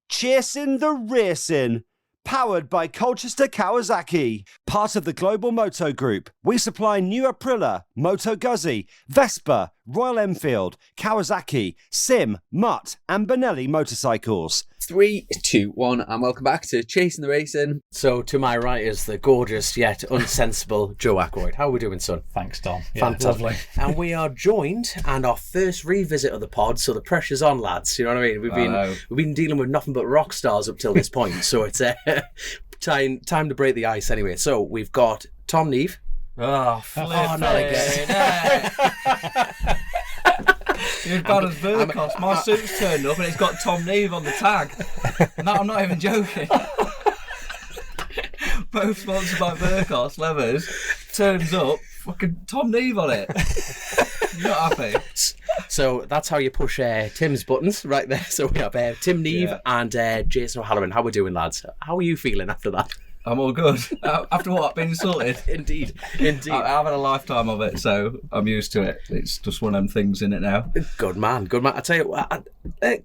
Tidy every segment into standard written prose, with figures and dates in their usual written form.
Chasing the Racing, powered by Colchester Kawasaki, part of the Global Moto Group. We supply new Aprilia, Moto Guzzi, Vespa, Royal Enfield, Kawasaki, Sim, Mutt and Benelli motorcycles. 3, 2, 1, and welcome back to Chasing the Racing. So to my right is the gorgeous yet unsensible Joe Ackroyd. How are we doing, son? Thanks, Dom. Yeah, Fantastic. lovely. And we are joined, and our first revisit of the pod, so the pressure's on, lads. You know what I mean? We've been dealing with nothing but rock stars up till this point, so it's time to break the ice anyway. So we've got Tom Neve. Oh, flip not again. You've got his Burkos. My suit's turned up and it's got Tom Neve on the tag. No, I'm not even joking. Both sponsored by Burkos Levers. Turns up, fucking Tom Neve on it. Not happy. So that's how you push Tim's buttons right there. So we have Tim Neve and Jason O'Halloran. How we doing, lads? How are you feeling after that? I'm all good. After what? Being insulted? Indeed. I've had a lifetime of it, so I'm used to it. It's just one of them things in it now. Good man. I tell you what,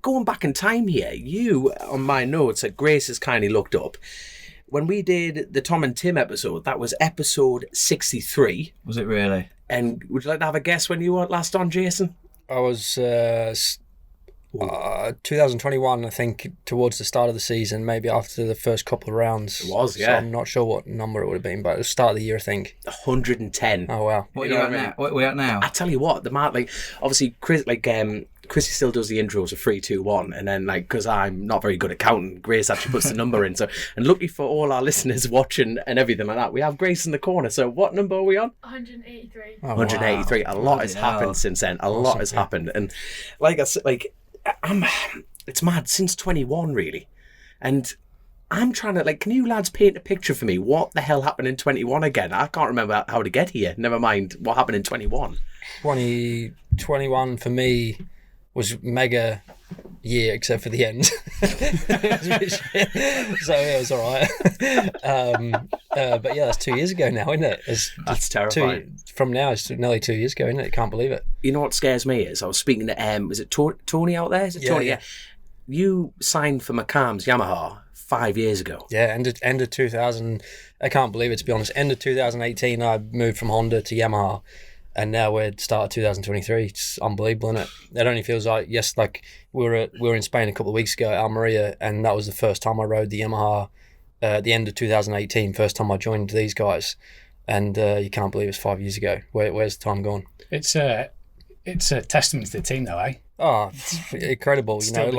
going back in time here, you, on my notes that Grace has kindly looked up, when we did the Tom and Tim episode, that was episode 63. Was it really? And would you like to have a guess when you were last on, Jason? I was 2021, I think, towards the start of the season, maybe after the first couple of rounds. It was, yeah. So I'm not sure what number it would have been, but at the start of the year, I think. 110. Oh, wow. What are you at now? What are we at now? I tell you what, the man, like, obviously, Chrissy still does the intros of 3, 2, 1, and then, like, because I'm not very good at counting, Grace actually puts the number in. So, and lucky for all our listeners watching and everything like that, we have Grace in the corner. So, what number are we on? 183. Oh, 183. wow. A lot has happened since then. A lot has happened, and like I said, it's mad since 21, really, and I'm trying to, like, can you lads paint a picture for me? What the hell happened in 21 again? I can't remember how to get here. Never mind what happened in 21. 2021 for me was mega year, except for the end. It was a bit shit. So yeah, it was all right. But yeah, that's 2 years ago now, isn't it? That's terrifying. From now, it's nearly 2 years ago, isn't it? Can't believe it. You know what scares me is I was speaking to was it Tony out there? Is it Tony? Yeah. You signed for McCarm's Yamaha 5 years ago. Yeah, end of 2000. I can't believe it, to be honest. End of 2018, I moved from Honda to Yamaha. And now we're start of 2023. It's unbelievable, isn't it? It only feels like, yes, like we were in Spain a couple of weeks ago at Almeria, and that was the first time I rode the Yamaha at the end of 2018, first time I joined these guys. And you can't believe it's 5 years ago. Where's the time gone? It's a testament to the team, though, eh? Oh, it's incredible. Still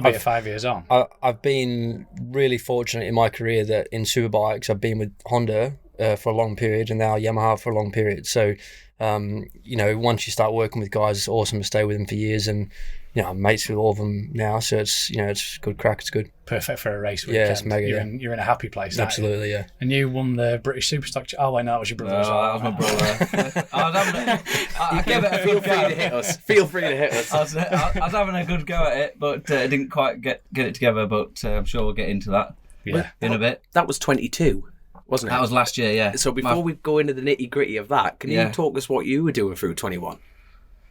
be 5 years on. I've been really fortunate in my career that in Superbikes, I've been with Honda for a long period, and now Yamaha for a long period. So, once you start working with guys, it's awesome to stay with them for years, and I'm mates with all of them now. So it's good crack. It's good. Perfect for a race weekend. Yeah, it's mega. You're in a happy place. Absolutely, yeah. And you won the British Superstock. Oh, wait, no, that was your brother. That was my brother. I gave it a Feel good free go. to hit us. Feel free to hit us. I was having a good go at it, but I didn't quite get it together. But I'm sure we'll get into that in a bit. That was 22. Wasn't it? That was last year, yeah. So before we go into the nitty gritty of that, can you talk us what you were doing through 21?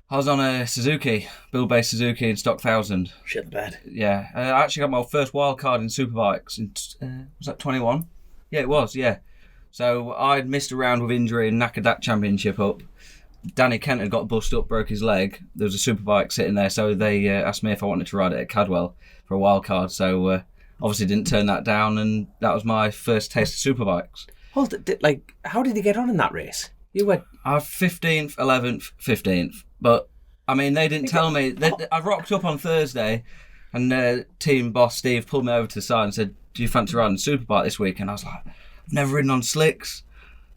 I was on a Suzuki, Bill-based Suzuki in stock 1000. Shit the bed. Yeah, I actually got my first wild card in Superbikes. Was that 21? Yeah, it was, yeah. So I'd missed a round with injury and knackered that championship up. Danny Kent had got bust up, broke his leg. There was a Superbike sitting there, so they asked me if I wanted to ride it at Cadwell for a wild card. So obviously didn't turn that down, and that was my first taste of Superbikes. Well, how did you get on in that race? You were 15th, 11th, 15th. But, I mean, they didn't tell me. I rocked up on Thursday, and team boss Steve pulled me over to the side and said, do you fancy riding Superbike this week? And I was like, I've never ridden on slicks.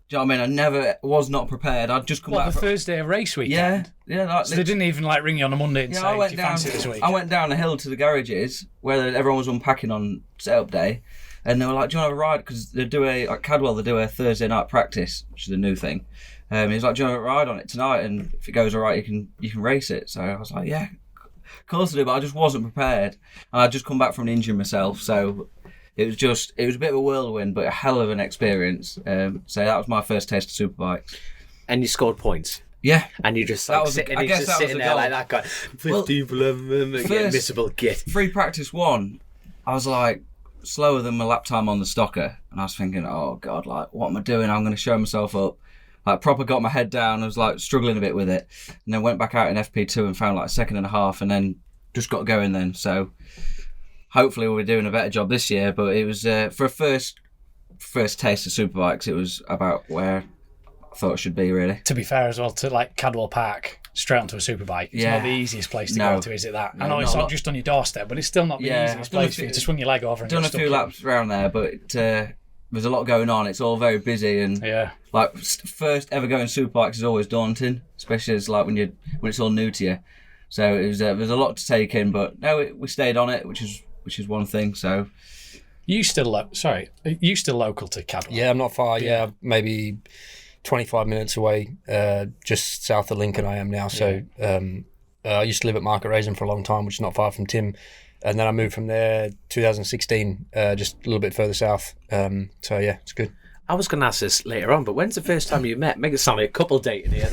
Do you know what I mean? I was not prepared. I'd just come back. The Thursday of race weekend? Yeah. So they didn't even ring you on a Monday and say, do you fancy this week? I went down the hill to the garages where everyone was unpacking on setup day, and they were like, do you want to have a ride? Because at Cadwell, they do a Thursday night practice, which is a new thing. He's like, do you want to ride on it tonight? And if it goes all right, you can race it. So I was like, yeah, of course I do, but I just wasn't prepared. And I'd just come back from an injury myself, so it was a bit of a whirlwind, but a hell of an experience. So that was my first taste of Superbikes. And you scored points. Yeah. And you just sitting there like that guy. 15th, 11th, get missable git. Free practice 1, I was like slower than my lap time on the stocker, and I was thinking, oh god, like what am I doing? I'm going to show myself up. Like proper got my head down. I was like struggling a bit with it, and then went back out in FP2 and found like a second and a half, and then just got going then. So hopefully we'll be doing a better job this year. But it was for a first taste of Superbikes, it was about where I thought it should be really. To be fair as well, to like Cadwell Park, straight onto a Superbike. It's not the easiest place to go to, is it that? I know it's not just on your doorstep, but it's still not the easiest place for you to swing your leg over and done a few laps around there, but there's a lot going on. It's all very busy, and like first ever going Superbikes is always daunting, especially as like when it's all new to you. So it was there's a lot to take in, but no, we stayed on it, which is one thing. So you still local to Cadwell? Yeah, I'm not far. Yeah, maybe 25 minutes away, just south of Lincoln. I am now. So I used to live at Market Raisin for a long time, which is not far from Tim. And then I moved from there 2016, just a little bit further south. So yeah, it's good. I was going to ask this later on, but when's the first time you met? Make it sound like a couple dating here.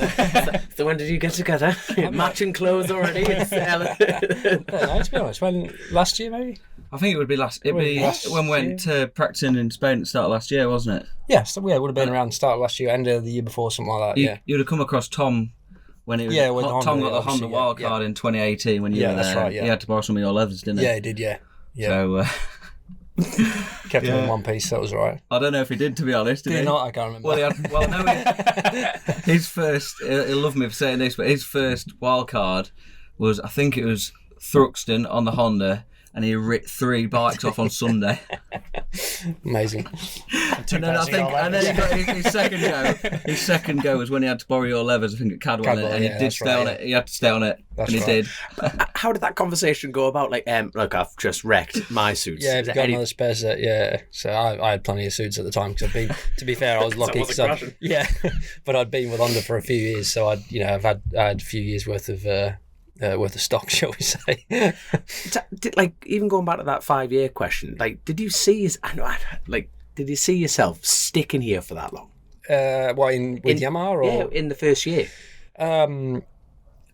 So when did you get together? Matching clothes already? To be honest, when last year maybe? I think it would be when we went to practicing in Spain at the start of last year, wasn't it? Yeah, so it would have been around the start of last year, end of the year before, something like that. You'd have come across Tom when he was Tom got the Honda wildcard in 2018 when you were there. That's right. Yeah, he had to borrow some of your leathers, didn't he? Yeah, he did. Yeah. So kept him in one piece. That was all right. I don't know if he did, to be honest. Did he not? I can't remember. His first. He'll love me for saying this, but his first wildcard was, I think it was Thruxton on the Honda, and he ripped 3 bikes off on Sunday. Amazing. And then he got his second go. His second go was when he had to borrow your levers, I think, at Cadwell, and he did stay on it. He had to stay on it, he did. But how did that conversation go about? Like, look, I've just wrecked my suits. Yeah, I've got another spare set. Yeah, so I had plenty of suits at the time because to be fair, I was lucky. But I'd been with Honda for a few years, so I had a few years worth of stock, shall we say? Even going back to that 5-year question, did you see yourself sticking here for that long? With Yamaha, or in the first year? To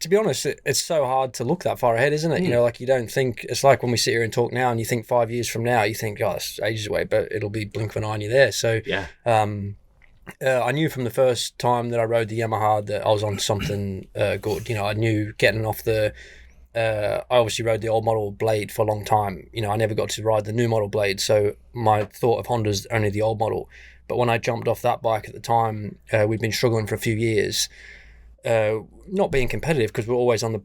be honest, it's so hard to look that far ahead, isn't it? You don't think, it's like when we sit here and talk now, and you think 5 years from now, you think, oh, that's ages away, but it'll be blink of an eye and you're there. So I knew from the first time that I rode the Yamaha that I was on something good. I knew getting off I obviously rode the old model blade for a long time. I never got to ride the new model blade, so my thought of Honda's only the old model. But when I jumped off that bike at the time, we'd been struggling for a few years, not being competitive because we were always on the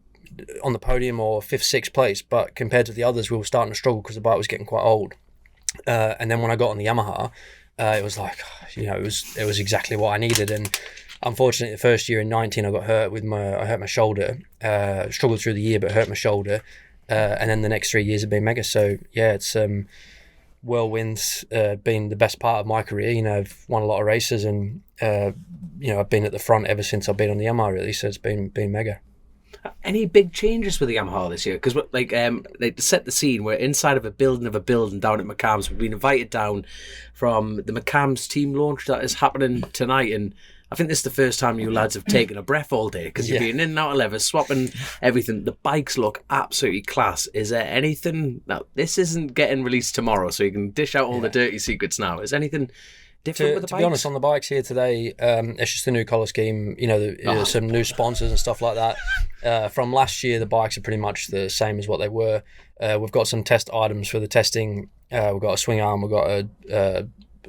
podium or 5th, 6th place. But compared to the others, we were starting to struggle because the bike was getting quite old. And then when I got on the Yamaha, it was like, it was exactly what I needed. And unfortunately, the first year in 19, I got hurt I hurt my shoulder. Struggled through the year, but hurt my shoulder. And then the next 3 years have been mega. So yeah, it's whirlwinds been the best part of my career. I've won a lot of races, and I've been at the front ever since I've been on the Yamaha, really. So it's been mega. Any big changes with the Yamaha this year? Because to set the scene, we're inside of a building down at McCams. We've been invited down from the McCams team launch that is happening tonight, and I think this is the first time you lads have taken a breath all day because you've been in and out of levers, swapping everything. The bikes look absolutely class. Is there anything... Now, this isn't getting released tomorrow, so you can dish out all the dirty secrets now. Is anything different with the bikes? To be honest, on the bikes here today, it's just a new colour scheme, some new sponsors and stuff like that. From last year, the bikes are pretty much the same as what they were. We've got some test items for the testing. We've got a swing arm, we've got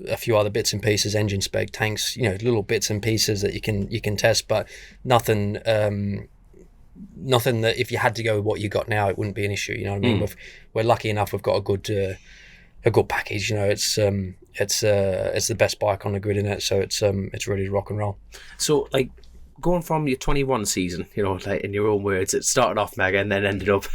a few other bits and pieces, engine spec, tanks, little bits and pieces that you can test, but nothing that if you had to go with what you got now, it wouldn't be an issue. You know what I mean? We're lucky enough, we've got a good package. It's the best bike on the grid in it, so it's ready to rock and roll. So going from your 21 season, in your own words, it started off mega and then ended up.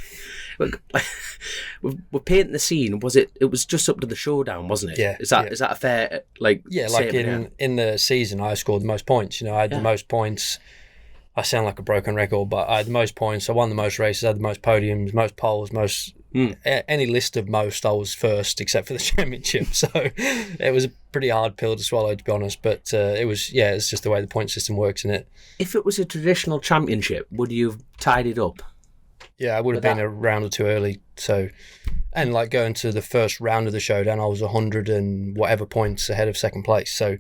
We're painting the scene. It was just up to the Showdown, wasn't it? Yeah. Is that a fair in the season I scored the most points. I had the most points. I sound like a broken record, but I had the most points. I won the most races. I had the most podiums, most poles, most any list of most. I was first, except for the championship. So it was a pretty hard pill to swallow, to be honest. But it's just the way the point system works in it. If it was a traditional championship, would you have tied it up? Yeah, I would have been a round or two early. So And like going to the first round of the Showdown, I was 100 and whatever points ahead of second place. So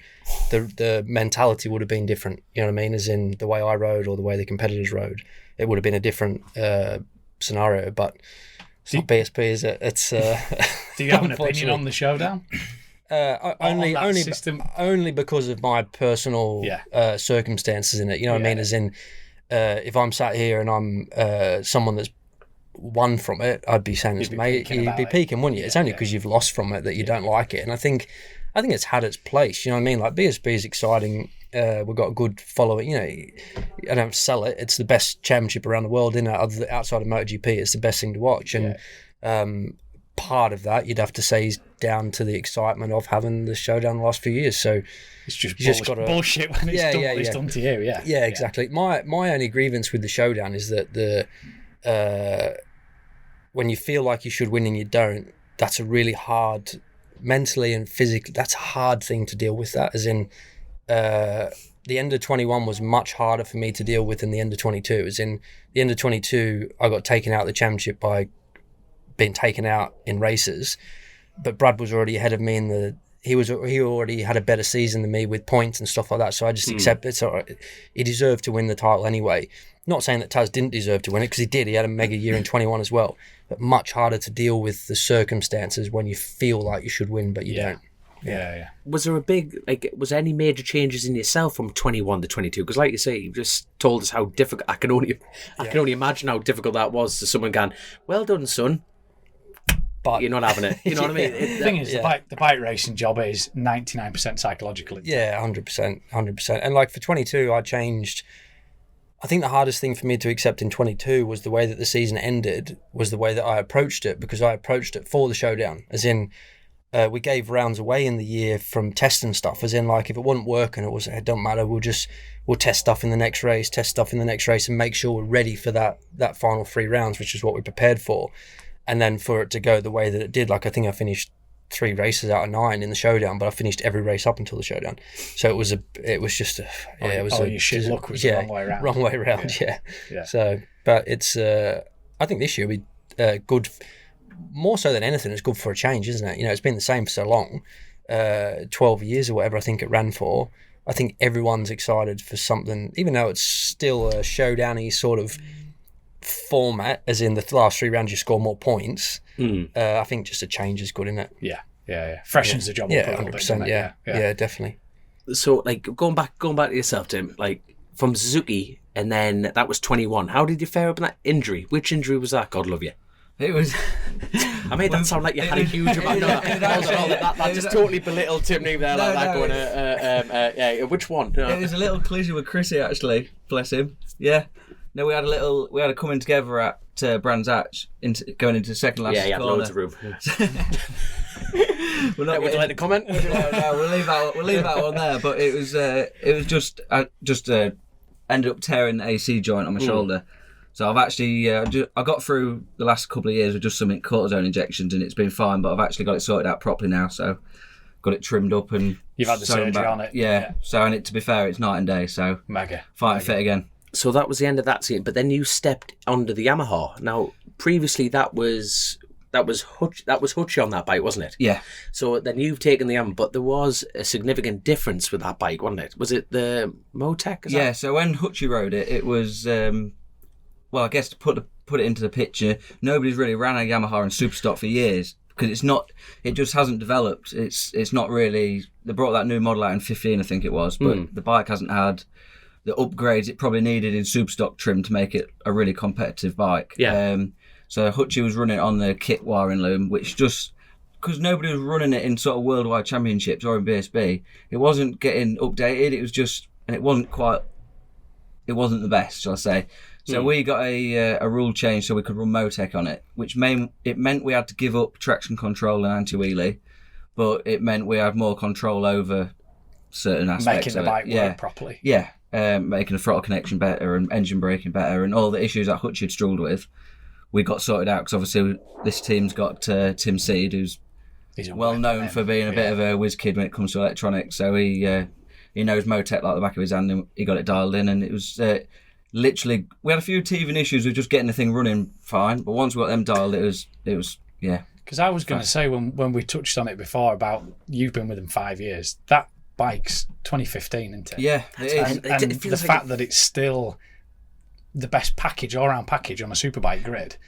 the mentality would have been different. You know what I mean? As in the way I rode or the way the competitors rode, it would have been a different scenario. But it's not PSP, is it? It's. Do you have an opinion on the Showdown? Only because of my personal circumstances in it. You know what I mean? As in, if I'm sat here and I'm someone that's won from it, I'd be saying this, mate, you'd be peaking, wouldn't you? It's only because you've lost from it that you don't like it. And I think it's had its place. You know what I mean? Like BSB is exciting. We've got a good following. You know, I don't sell it. It's the best championship around the world, isn't it? Outside of MotoGP, it's the best thing to watch. And part of that, you'd have to say, is down to the excitement of having the Showdown the last few years. So it's just bullshit when it's done. It's done to you. Yeah, exactly. My only grievance with the Showdown is that when you feel like you should win and you don't, that's a really hard, mentally and physically, that's a hard thing to deal with. That, as in, the end of 21 was much harder for me to deal with than the end of 22. As in, the end of 22, I got taken out of the championship by being taken out in races, but Brad was already ahead of me in the. He already had a better season than me with points and stuff like that. So I just accept it. So he deserved to win the title anyway. Not saying that Taz didn't deserve to win it, because he did. He had a mega year in 21 as well. But much harder to deal with the circumstances when you feel like you should win, but you don't. Yeah. Was there was there any major changes in yourself from 21 to 22? Because like you say, you just told us how difficult. I can only imagine how difficult that was to someone going, "Well done, son." But you're not having it. You know what I mean? The thing is, the bike racing job is 99% psychological. Yeah, 100%. And like for 22, I changed. I think the hardest thing for me to accept in 22 was the way that the season ended, was the way that I approached it, because I approached it for the Showdown. As in, we gave rounds away in the year from testing stuff. As in, like, if it wasn't working, it don't matter. We'll test stuff in the next race, and make sure we're ready for that final 3 rounds, which is what we prepared for. And then for it to go the way that it did, like, I think I finished 3 races out of 9 in the Showdown, but I finished every race up until the Showdown. So it was your shit luck was the wrong way around. Wrong way around, yeah. So, but it's, I think this year will be good, more so than anything, it's good for a change, isn't it? You know, it's been the same for so long, 12 years or whatever I think it ran for. I think everyone's excited for something, even though it's still a Showdown-y sort of format, as in the last 3 rounds you score more points. I think just a change is good, isn't it? Yeah. Freshens the job up a little bit, 100%. Yeah, definitely. So, like, going back to yourself, Tim, like, from Suzuki, and then that was 21. How did you fare up in that injury? Which injury was that? God love you. It was. I made that sound like you had a huge amount. That just totally belittled Tim Neave there, going, which one? No. It was a little collision with Chrissy, actually. Bless him. Yeah. No, we had a coming together at Brands Hatch going into the second last corner. Yeah, loads of room. Would you like to comment? No, we'll leave that one there. But it was just ended up tearing the AC joint on my shoulder. So I've actually I got through the last couple of years with just some cortisone injections, and it's been fine. But I've actually got it sorted out properly now. So got it trimmed up, and you've had the surgery on it. Yeah. So, and to be fair, it's night and day. So mega fit again. So that was the end of that season, but then you stepped onto the Yamaha. Now, previously that was Hutch on that bike, wasn't it? Yeah. So then you've taken the Yamaha, but there was a significant difference with that bike, wasn't it? Was it the Motec? Yeah. So when Hutchie rode it, it was I guess to put it into the picture, nobody's really ran a Yamaha in Superstock for years, because it just hasn't developed. It's not really. They brought that new model out in 15, I think it was, but the bike hasn't had the upgrades it probably needed in Superstock trim to make it a really competitive bike. Yeah. So Hutchie was running it on the kit wiring loom, which just, because nobody was running it in sort of worldwide championships or in BSB, it wasn't getting updated. It was just, and it wasn't the best, shall I say. So we got a rule change so we could run Motec on it, which meant we had to give up traction control and anti-wheelie, but it meant we had more control over certain aspects making the bike work properly. Yeah. Making the throttle connection better and engine braking better, and all the issues that Hutch had struggled with, we got sorted out, because obviously this team's got Tim Seed, who's well known for being a bit of a whiz kid when it comes to electronics. So he knows Motec like the back of his hand, and he got it dialed in, and it was literally, we had a few teething issues with just getting the thing running fine, but once we got them dialed, it was Because I was going to say when we touched on it before about you've been with them 5 years, that bike's 2015, isn't it? Yeah, it is. And the fact that it's still the best package, all-round package on a Superbike grid.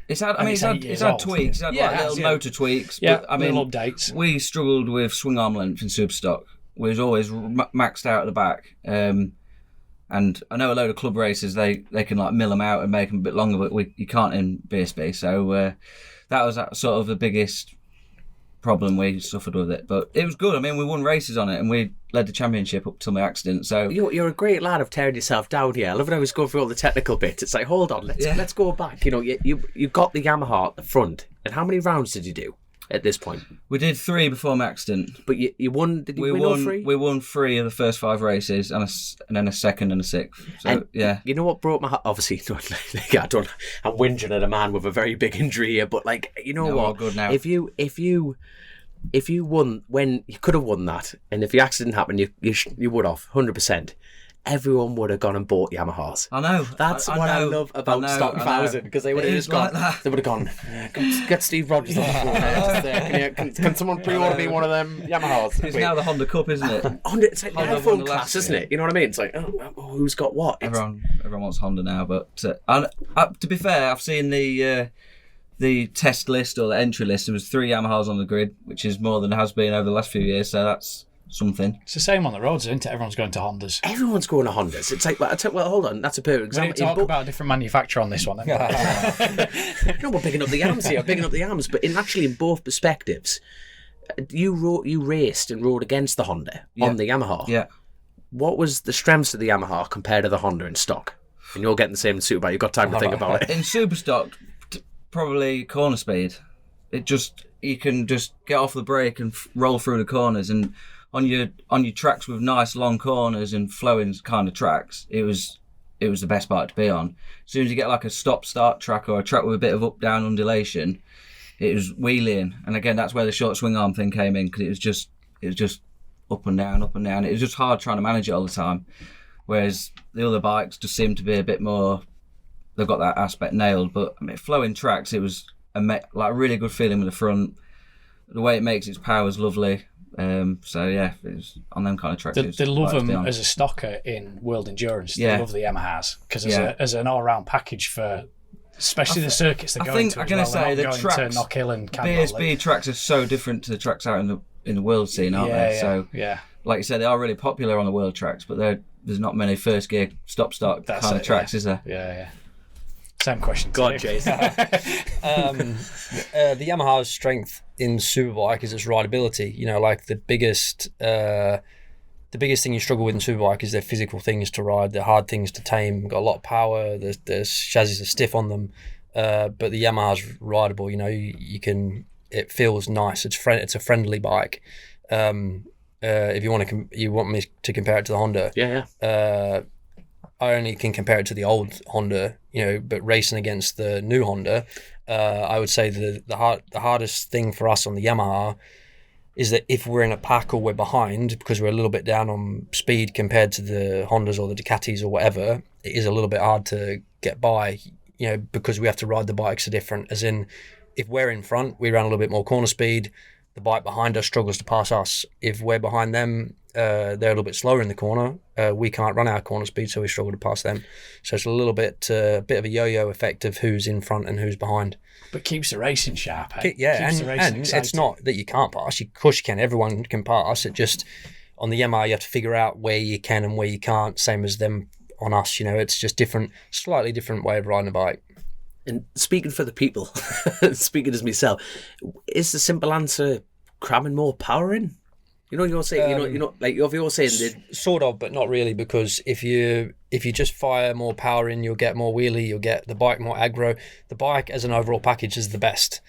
It's had tweaks. It's had little motor tweaks. Yeah, but, I mean, little updates. We struggled with swing arm length in Superstock. We was always maxed out at the back. And I know a load of club racers, they can like mill them out and make them a bit longer, but you can't in BSB. So that was sort of the biggest problem we suffered with it. But it was good. I mean, we won races on it and we led the championship up till my accident. So you're a great lad of tearing yourself down here. I love when I was going through all the technical bits. It's like, hold on, let's go back. You know, you got the Yamaha at the front. And how many rounds did you do at this point? We did 3 before my accident. But you won. Did you win all 3? We won 3 of the first 5 races, and then a second and a 6th. So yeah. You know what broke my heart? Obviously, I'm whinging at a man with a very big injury here, but like, you know what? All good now. If you won when you could have won that, and if the accident happened, you would have 100%. Everyone would have gone and bought Yamahas. I know. That's what I love about Stock 1000, because they would have just gone. Like they would have gone. Get Steve Rogers on the phone. Can someone pre-order me one of them Yamahas? It's now the Honda Cup, isn't it? It's like the iPhone class, isn't it? You know what I mean? It's like, who's got what? Everyone wants Honda now, but to be fair, I've seen the test list or the entry list. There was 3 Yamahas on the grid, which is more than it has been over the last few years. So that's something. It's the same on the roads, isn't it? Everyone's going to Hondas. Everyone's going to Hondas. It's like, well, hold on, that's a perfect example. We need to talk about a different manufacturer on this one. No, we're picking up the arms here, but in both perspectives, you raced and rode against the Honda on the Yamaha. Yeah. What was the strengths of the Yamaha compared to the Honda in stock? And you're getting the same in Superbike. You've got time to think about it. In Superstock, probably corner speed. You can just get off the brake and roll through the corners, and on your tracks with nice long corners and flowing kind of tracks, it was the best bike to be on. As soon as you get like a stop-start track or a track with a bit of up-down undulation, it was wheeling. And again, that's where the short swing arm thing came in, because it was just up and down, up and down. It was just hard trying to manage it all the time. Whereas the other bikes just seem to be a bit more, they've got that aspect nailed. But I mean, flowing tracks, it was a really good feeling with the front. The way it makes its power is lovely. So yeah, it was on them kind of tracks. They love them as a stocker in World Endurance. They love the Yamahas because as an all-round package for, especially the circuits they're going to. I'm going to say the tracks, to Knockhill and Cadwell. BSB tracks are so different to the tracks out in the world scene, aren't they? Yeah, so like you said, they are really popular on the world tracks, but there's not many first gear stop-start kind of tracks, is there? Yeah. Same question. Go on, Jason. The Yamaha's strength in Superbike is its rideability. You know, like the biggest thing you struggle with in Superbike is their physical things to ride, the hard things to tame. Got a lot of power. The chassis are stiff on them, but the Yamaha's rideable. You know, it feels nice. It's a friendly bike. If you want me to compare it to the Honda, I only can compare it to the old Honda, you know, but racing against the new Honda, I would say the hardest thing for us on the Yamaha is that if we're in a pack or we're behind, because we're a little bit down on speed compared to the Hondas or the Ducatis or whatever, it is a little bit hard to get by, you know, because we have to ride the bikes are different. As in, if we're in front, we run a little bit more corner speed. The bike behind us struggles to pass us. If we're behind them, they're a little bit slower in the corner. We can't run our corner speed, so we struggle to pass them. So it's a little bit of a yo-yo effect of who's in front and who's behind. But keeps the racing sharp. And it's not that you can't pass. Of course you can. Everyone can pass. It just, on the Yamaha, you have to figure out where you can and where you can't. Same as them on us. You know, it's just slightly different way of riding a bike. And speaking for the people, speaking as myself, is the simple answer cramming more power in? You know, you're saying, like you're saying that sort of, but not really, because if you just fire more power in, you'll get more wheelie, you'll get the bike more aggro. The bike as an overall package is the best.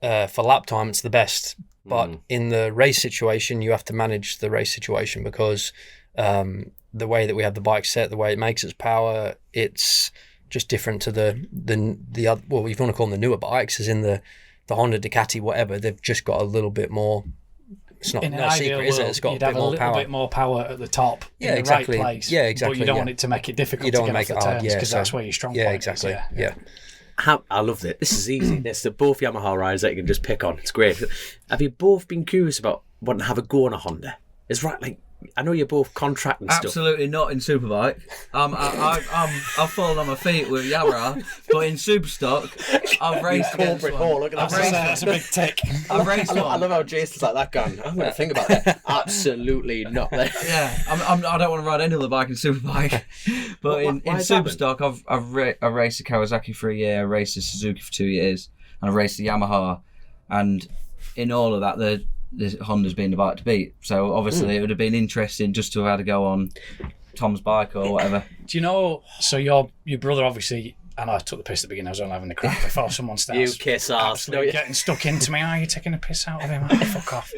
For lap time, it's the best. But in the race situation, you have to manage the race situation because the way that we have the bike set, the way it makes its power, it's just different to the other. Well, if you want to call them the newer bikes, as in the Honda, Ducati, whatever. They've just got a little bit more. It's not a secret, is it? It's got a bit more power. A bit more power at the top. Yeah, in exactly. The right place. Yeah, exactly. But you don't want it to make it difficult to get off the turns because that's where your strong point is. Yeah. I loved it. This is easy. It's the both Yamaha riders that you can just pick on. It's great. Have you both been curious about wanting to have a go on a Honda? It's right, like, I know you're both contracting stuff. Absolutely not in Superbike. I've fallen on my feet with Yamaha, but in Superstock, I've raced against one. Oh, look at that. That's a big tick. I've raced one. I love how Jason's like that gun. I'm going to think about that. Absolutely not. Yeah, I don't want to ride any other bike in Superbike, but in Superstock, I've raced a Kawasaki for a year, I raced a Suzuki for 2 years, and I raced a Yamaha, and in all of that, the Honda's been the bike to beat. So obviously it would have been interesting just to have had a go on Tom's bike or whatever. Do you know? So your brother obviously. And I took the piss at the beginning. I was only having the crap before someone starts. You kiss ass. Getting stuck into me. You're taking a piss out of him. Fuck off.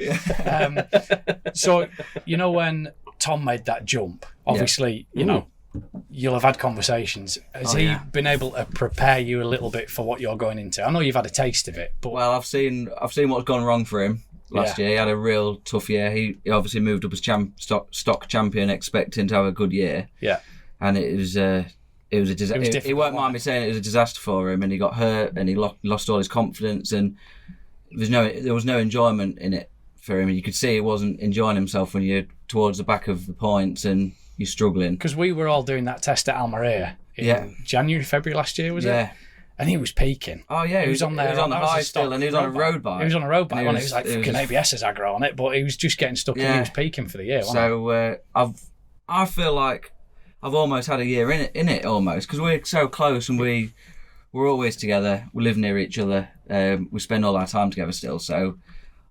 So, you know, when Tom made that jump, obviously, you know, you'll have had conversations. Has he been able to prepare you a little bit for what you're going into? I know you've had a taste of it, but well, I've seen what's gone wrong for him last year. He had a real tough year. He obviously moved up as stock champion, expecting to have a good year. Yeah, and it was a disaster. He won't mind me saying it was a disaster for him, and he got hurt, and he lost all his confidence, and there was no enjoyment in it for him. And you could see he wasn't enjoying himself when you're towards the back of the points and you're struggling. Because we were all doing that test at Almeria in January, February last year, was it? And he was peaking. Oh yeah, he was on there. He was on the high still, and he was on a road bike. He was on a road bike, and it was like fucking ABS's aggro on it, but he was just getting stuck and he was peaking for the year. So I feel like I've almost had a year in it almost, because we're so close and we're always together. We live near each other. We spend all our time together still. So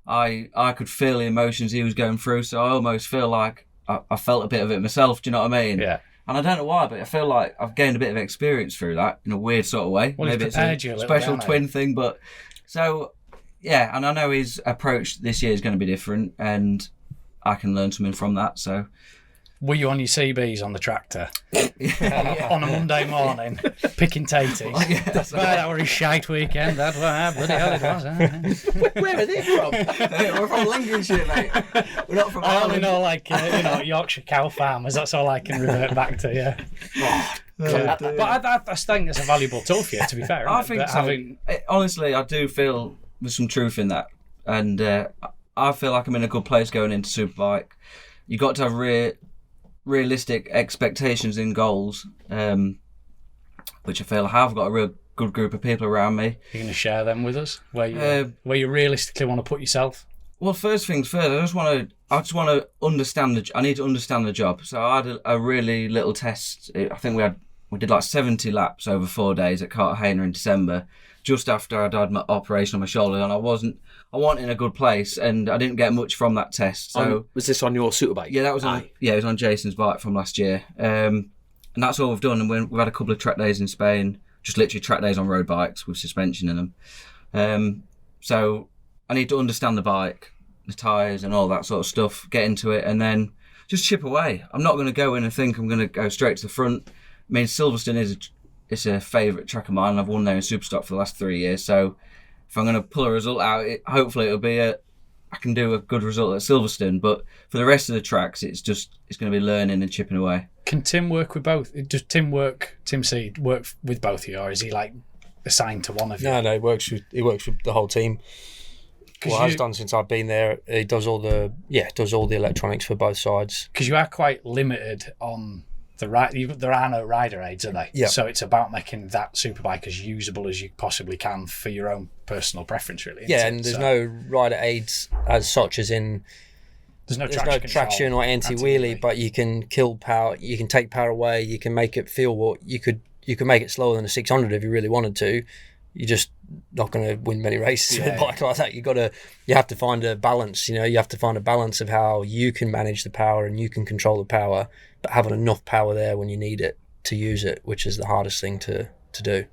I could feel the emotions he was going through. So I almost feel like I felt a bit of it myself. Do you know what I mean? Yeah. And I don't know why, but I feel like I've gained a bit of experience through that in a weird sort of way. Well, maybe it's a special twin thing, but so yeah. And I know his approach this year is going to be different, and I can learn something from that. So. Were you on your CBs on the tractor on a Monday morning, picking taties? Oh, yeah, that was a shite weekend. That's what bloody hell it was. Where are they from? We're from Lincolnshire, mate. We're not from I only know, like, Yorkshire cow farmers. That's all I can revert back to, yeah. But I think it's a valuable tool for you, to be fair. I think so. Honestly, I do feel there's some truth in that. And I feel like I'm in a good place going into Superbike. You've got to have realistic expectations and goals, which I feel I have got a real good group of people around me. You're going to share them with us, where you realistically want to put yourself? Well, first things first, I just want to understand I need to understand the job. So I had a really little test. I think we did like 70 laps over 4 days at Cartagena in December, just after I'd had my operation on my shoulder, and I wasn't in a good place, and I didn't get much from that test. So was this on your Superbike? Yeah, that was it was on Jason's bike from last year, and that's all we've done. And we've had a couple of track days in Spain, just literally track days on road bikes with suspension in them. So I need to understand the bike, the tyres, and all that sort of stuff. Get into it, and then just chip away. I'm not going to go in and think I'm going to go straight to the front. I mean, Silverstone is a favourite track of mine, and I've won there in Superstock for the last 3 years. So if I'm going to pull a result out, hopefully it'll be I can do a good result at Silverstone. But for the rest of the tracks, it's going to be learning and chipping away. Can Tim work with both? Does Tim Seed work with both of you, or is he like assigned to one of you? No, he works with the whole team. Well, has done since I've been there. He does all the electronics for both sides. Because you are quite limited on the ride. There are no rider aids, are they? Yeah. So it's about making that Superbike as usable as you possibly can for your own personal preference, really. Yeah, and there's no rider aids as such, as in there's no traction or anti-wheelie, but you can kill power. You can take power away. You can make it feel what you could make it slower than a 600 if you really wanted to. You're just not going to win many races with a bike like that. You have to find a balance. You have to find a balance of how you can manage the power and you can control the power, but having enough power there when you need it to use it, which is the hardest thing to do.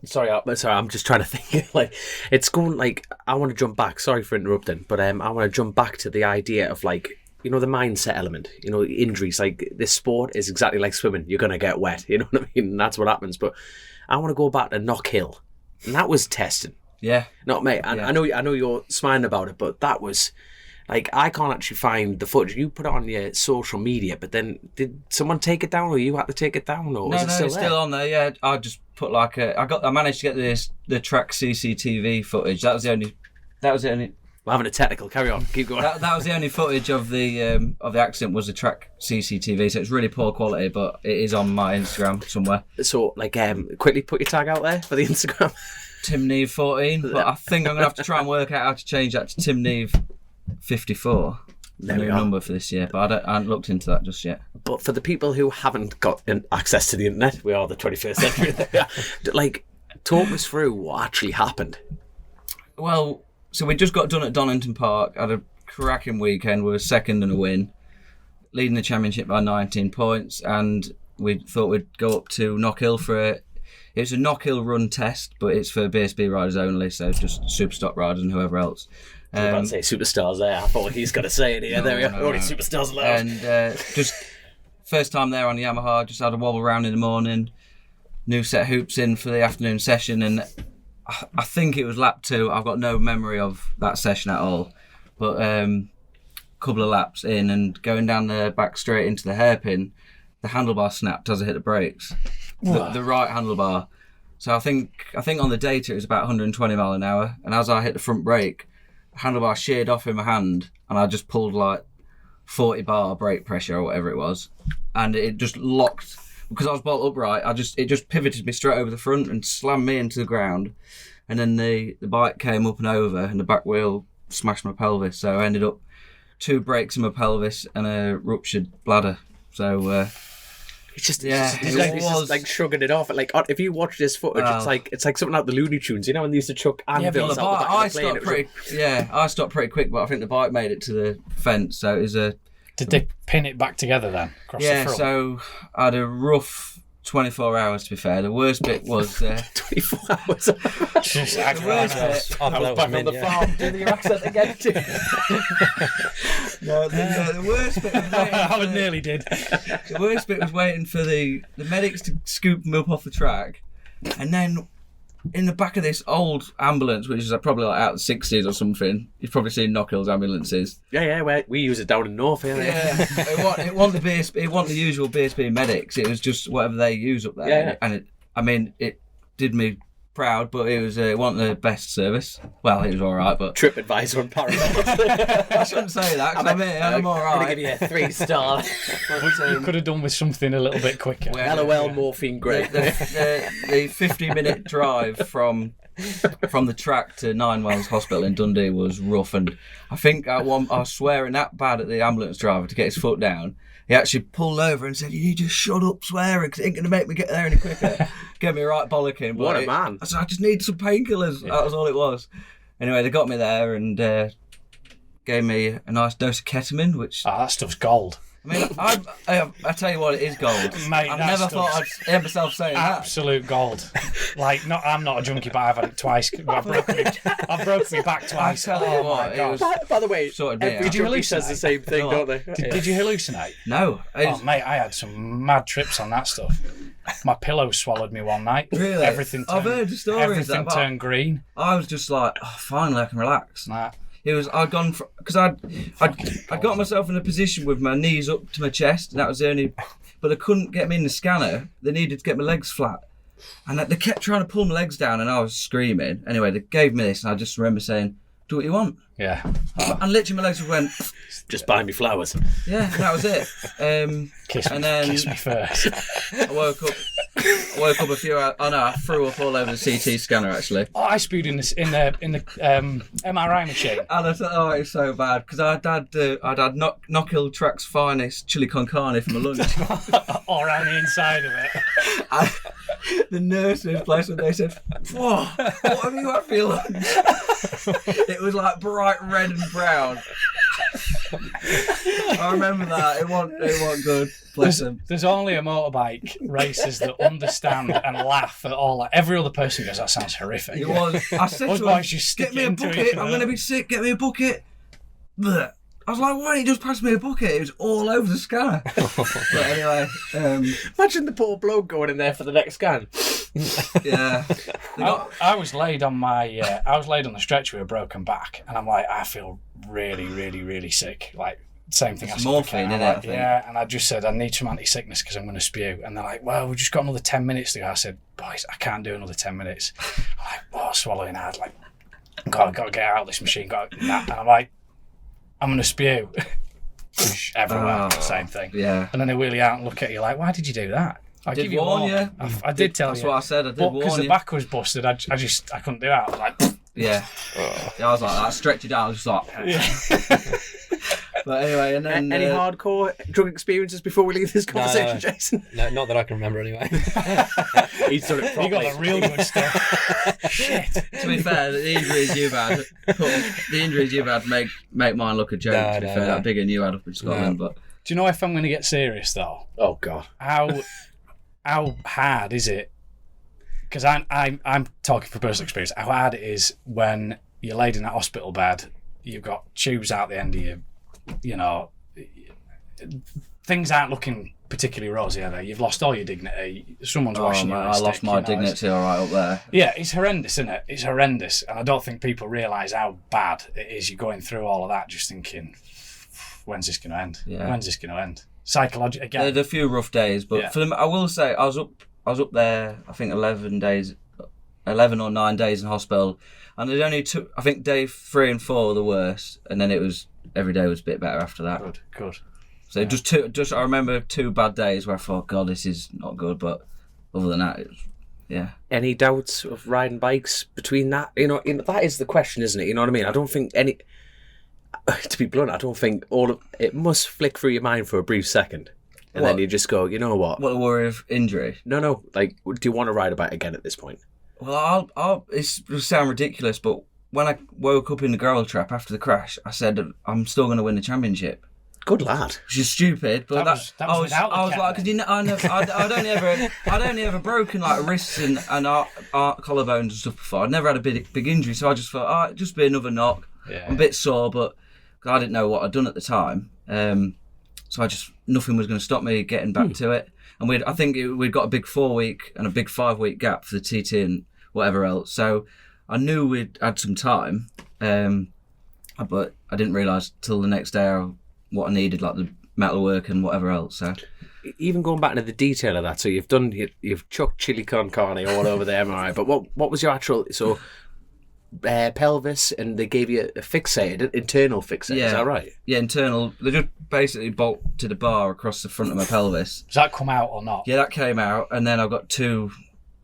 Sorry, I'm just trying to think. Like, it's going like I want to jump back. Sorry for interrupting, but I want to jump back to the idea of like, the mindset element. Injuries. Like, this sport is exactly like swimming. You're gonna get wet. You know what I mean? And that's what happens. But I want to go back to Knockhill, and that was testing. Yeah. Not mate. And I know you're smiling about it, but that was like, I can't actually find the footage. You put it on your social media, but then did someone take it down, or you had to take it down, or was it still it's there? Still on there. Yeah, I just put like I managed to get the track CCTV footage. That was the only. We're having a technical. Carry on. Keep going. That was the only footage of the accident was the track CCTV. So it's really poor quality, but it is on my Instagram somewhere. So, like, quickly put your tag out there for the Instagram. Tim Neve 14, but I think I'm gonna have to try and work out how to change that to Tim Neve 54. There New we are. number for this year, but I haven't looked into that just yet. But for the people who haven't got access to the internet, we are the 21st century. Like, talk us through what actually happened. Well, so we just got done at Donington Park. Had a cracking weekend. We were second and a win, leading the championship by 19 points, and we thought we'd go up to Knockhill for it's a Knockhill run test, but it's for BSB riders only, so just super stock riders and whoever else. I was about to say superstars there. I thought he's going to say it here. There we are. Only superstars allowed. And just first time there on the Yamaha, just had a wobble around in the morning, new set hoops in for the afternoon session, and I think it was lap 2. I've got no memory of that session at all, but a couple of laps in and going down the back straight into the hairpin, the handlebar snapped as I hit the brakes, the right handlebar. So I think on the data it was about 120 mile an hour, and as I hit the front brake, the handlebar sheared off in my hand, and I just pulled like 40 bar brake pressure or whatever it was, and it just locked. Because I was bolt upright, it just pivoted me straight over the front and slammed me into the ground. And then the bike came up and over, and the back wheel smashed my pelvis. So I ended up 2 breaks in my pelvis and a ruptured bladder. So it's just like shrugging it off. Like, if you watch this footage, it's like something out the Looney Tunes. You know when they used to chuck anvils out the back of the plane? I stopped pretty quick, but I think the bike made it to the fence. So it was a. Did they pin it back together then? Across the front? So I had a rough 24 hours, to be fair. The worst bit was... 24 hours? Just the worst bit... I was back on the farm doing your accent again too. No, the worst bit was waiting I nearly did. The worst bit was waiting for the medics to scoop me up off the track, and then in the back of this old ambulance, which is probably like out of the 60s or something, you've probably seen Knockhill's ambulances. Yeah, we use it down in North here. Yeah, it wasn't the BSB, it wasn't the usual BSB medics. It was just whatever they use up there. Yeah. And it did me proud, but it wasn't the best service. Well, it was all right, but TripAdvisor and paramedics. I shouldn't say that because I'm all right. I'm going to give you a 3-star. You could have done with something a little bit quicker. LOL morphine grade. The 50-minute drive from the track to Ninewells Hospital in Dundee was rough, and I think I was swearing that bad at the ambulance driver to get his foot down. He actually pulled over and said, "You need to shut up swearing because it ain't going to make me get there any quicker." Get me right bollocking. What a man. I said, "I just need some painkillers." That was all it was. Anyway, they got me there and gave me a nice dose of ketamine, which... that stuff's gold. I mean, I tell you what, it is gold. Mate, I never thought I'd hear myself saying absolute gold. Like, I'm not a junkie, but I've had it twice. I've broken my back twice. I tell you what, God. it was... By the way, every junkie says the same thing, don't they? Did you hallucinate? No. Oh, mate, I had some mad trips on that stuff. My pillow swallowed me one night. Really? I've heard the stories. Everything turned green. I was just like, finally I can relax. Nah. It was because I'd got myself in a position with my knees up to my chest, and that was the only. But they couldn't get me in the scanner. They needed to get my legs flat, and they kept trying to pull my legs down, and I was screaming. Anyway, they gave me this, and I just remember saying, "Do what you want." Yeah. And literally my legs went. Just buy me flowers. Yeah, that was it. Kiss me first. I woke up a few hours. Oh no, I threw up all over the CT scanner actually. Oh, I spewed in the MRI machine. And I thought, it was so bad because I'd had Knockhill Track's finest chili con carne for my lunch. All around the inside of it. The nurses, bless them, they said, "Whoa, what have you had for your lunch?" It was like bright red and brown. I remember that. It wasn't good. Bless them. There's only a motorbike racers that understand and laugh at all. Like, every other person goes, "That sounds horrific." It was. I said to him, "Get me a bucket. I'm going to be sick. Get me a bucket." Blech. I was like, "Why don't you just pass me a bucket?" It was all over the scanner. But anyway, imagine the poor bloke going in there for the next scan. Yeah. I was laid on the stretcher with a broken back, and I'm like, I feel really, really, really sick. Like, same thing. It's I said, morphine, okay, isn't it, I think? yeah, and I just said I need some anti-sickness because I'm going to spew. And they're like, well, we've just got another 10 minutes to go. I said, boys, I can't do another 10 minutes. I'm like, oh, swallowing hard, like, got to get out of this machine. And I'm like, I'm going to spew. Everywhere, same thing. Yeah. And then they wheelie out and look at you like, why did you do that? I did give you warn warning. you. I did tell That's you. what I said. I did But warn because the you. back was busted, I couldn't do it. I was like, Yeah. Yeah, I was like, I stretched it out. I was just like. But anyway, and then Any hardcore drug experiences before we leave this conversation, No. Jason? No, not that I can remember anyway. He's done it you got properly. the real good stuff. Shit. To be fair, the injuries you've had make mine look a joke. No, to be no, fair, no. that bigger than you had up in Scotland, but Do you know if I'm going to get serious though? Oh God. How hard is it? Because I'm talking from personal experience. How hard it is when you're laid in that hospital bed, you've got tubes out the end of you, you know, things aren't looking particularly rosy, are they? You've lost all your dignity. Someone's washing you. I lost my dignity all right up there. Yeah, it's horrendous, isn't it? It's horrendous, and I don't think people realise how bad it is. You're going through all of that, just thinking, when's this going to end? Yeah. When's this going to end? Psychologically, There again. had a few rough days, but Yeah. for them, I will say I was up there. I think 11 or 9 days in hospital, and it only took. I think day 3 and 4 were the worst, and then it was every day was a bit better after that. Good. So just I remember 2 bad days where I thought, God, this is not good. But other than that, it was, yeah. Any doubts of riding bikes between that? You know, that is the question, isn't it? You know what I mean? I don't think any. To be blunt, I don't think it must flick through your mind for a brief second, and then you just go, you know what? What a worry of injury. No. Like, do you want to ride a bike again at this point? Well, it'll sound ridiculous, but when I woke up in the gravel trap after the crash, I said I'm still going to win the championship. Good lad. Which is stupid, but That was without the I was cat like, because I'd only ever broken like wrists and collarbones and stuff before. I'd never had a big injury, so I just thought, it'd just be another knock. Yeah. I'm a bit sore, but I didn't know what I'd done at the time, so nothing was going to stop me getting back to it. And I think we'd got a big 4-week and a big 5-week gap for the TT and whatever else. So I knew we'd had some time, but I didn't realise till the next day what I needed, like the metalwork and whatever else. So Even going back into the detail of that, so you've chucked chili con carne all over the MRI, but what was your actual pelvis, and they gave you a fixated, internal fixated, is that right? Yeah, internal. They just basically bolted a bar across the front of my pelvis. Does that come out or not? Yeah, that came out, and then I've got 2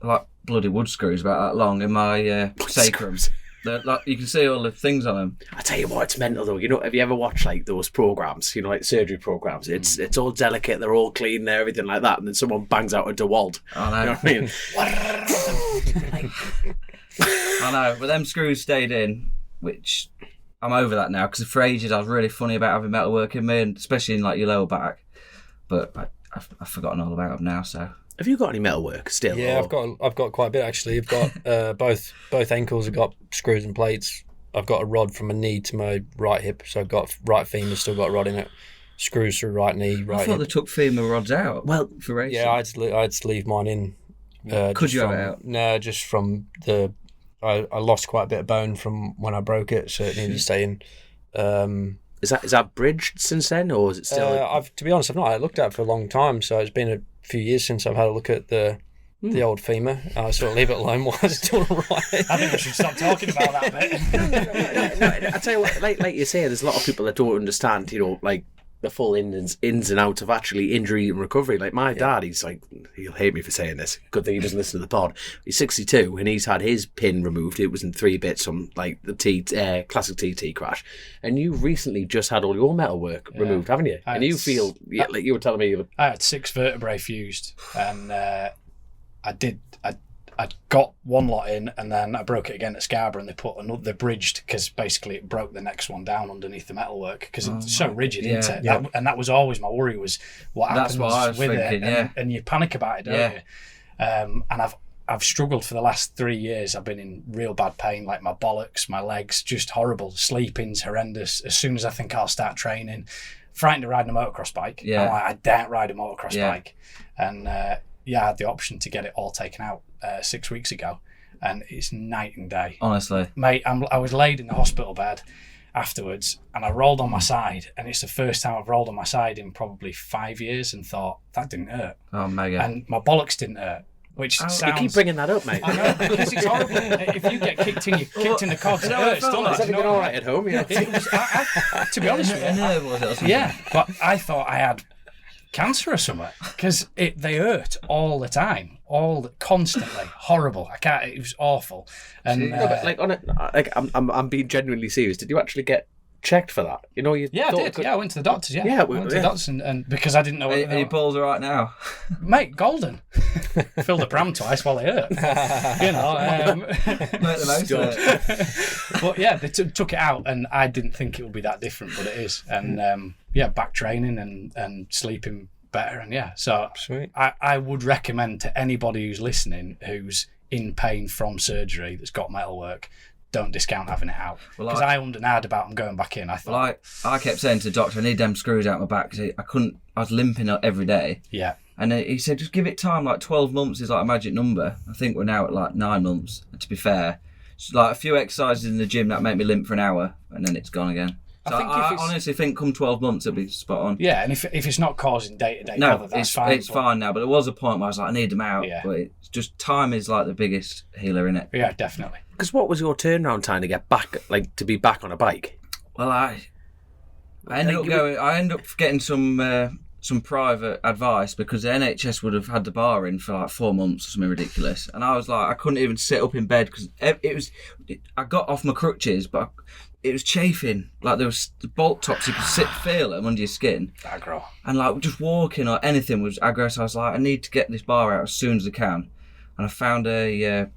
like bloody wood screws about that long in my sacrum. You can see all the things on them. I tell you what, it's mental though. You know, have you ever watched like those programs? You know, like surgery programs. It's all delicate. They're all clean and everything like that. And then someone bangs out a DeWalt. I know. You know what I mean? I know, but them screws stayed in, which I'm over that now, because for ages I was really funny about having metalwork in me, and especially in like your lower back. But I've forgotten all about them now. So Have you got any metalwork still? Yeah, or- I've got quite a bit actually. I've got both ankles have got screws and plates. I've got a rod from my knee to my right hip, so I've got right femur still got a rod in it. Screws through right knee, I right thought hip. they took femur rods out. Well, for racing. Yeah, I had to leave mine in. Could just you have from- it out? No, just from the. I lost quite a bit of bone from when I broke it, so it needed to stay in. is that bridged since then, or is it still? To be honest, I've not had it looked at for a long time, so it's been a few years since I've had a look at the old femur. I sort of leave it alone while it's doing all right. I think we should stop talking about that bit. No, I tell you what, like you say, there's a lot of people that don't understand, you know, like the full ins and outs of actually injury and recovery. Like my dad, he's like, he'll hate me for saying this. Good thing he doesn't listen to the pod. He's 62 and he's had his pin removed. It was in 3 bits from like the classic TT crash. And you recently just had all your metalwork removed, haven't you? And you feel like you were telling me. I had 6 vertebrae fused, and I got one lot in, and then I broke it again at Scarborough, and they bridged, because basically it broke the next one down underneath the metalwork, because it's so rigid, isn't it? Yeah. And that was always my worry, was what That's happens what I was with thinking, it, and you panic about it, don't you? And I've struggled for the last 3 years. I've been in real bad pain, like my bollocks, my legs, just horrible. Sleeping's horrendous. As soon as I think I'll start training, frightened of riding a motocross bike. Yeah. I'm like, I daren't ride a motocross bike. And I had the option to get it all taken out 6 weeks ago. and it's night and day. Honestly. Mate, I was laid in the hospital bed afterwards, and I rolled on my side, and it's the first time I've rolled on my side in probably 5 years, and thought, that didn't hurt. Oh, mega. And my bollocks didn't hurt, which sounds... You keep bringing that up, mate. I know, because it's horrible. If you get kicked in the cogs, it hurts, doesn't it? Is everything all right at home? Yeah. It was, to be honest with you, nerve was it or something? yeah, but I thought I had cancer or something, because they hurt all the time, constantly, horrible. I can't. It was awful. And No, but like on it, like I'm being genuinely serious. Did you actually get checked for that? You know, you yeah, I did. Yeah, I went to the doctors. Yeah, Yeah, I went to the doctors, and because I didn't know. Are your balls all right now? Mate, golden. Filled a pram twice while they hurt. You know. Make the most of it. But yeah, they took it out, and I didn't think it would be that different, but it is. And yeah, back training and sleeping better, and yeah. So Sweet. I would recommend to anybody who's listening who's in pain from surgery that's got metalwork, don't discount having it out. Well, Because I ummed and ahed about them going back in. I thought, Well, I kept saying to the doctor, I need them screws out my back because I couldn't. I was limping every day, yeah, and he said just give it time. Like 12 months is like a magic number. I think we're now at like 9 months. And to be fair, it's like a few exercises in the gym that make me limp for an hour, and then it's gone again. So I think if I it's- honestly think come 12 months it'll be spot on. yeah. And if it's not causing day-to-day No, bother, that's it's fine. it's fine now. But there was a point where I was like, I need them out. Yeah. But it's just time is like the biggest healer in it. Yeah, definitely. Because what was your turnaround time to get back, like to be back on a bike? Well, I ended up getting some private advice because the NHS would have had the bar in for like 4 months or something ridiculous, and I was like, I couldn't even sit up in bed because I got off my crutches, but it was chafing. Like there was the bolt tops, you could feel them under your skin, Aggro. and like just walking or anything was aggro. So I was like, I need to get this bar out as soon as I can, and I found a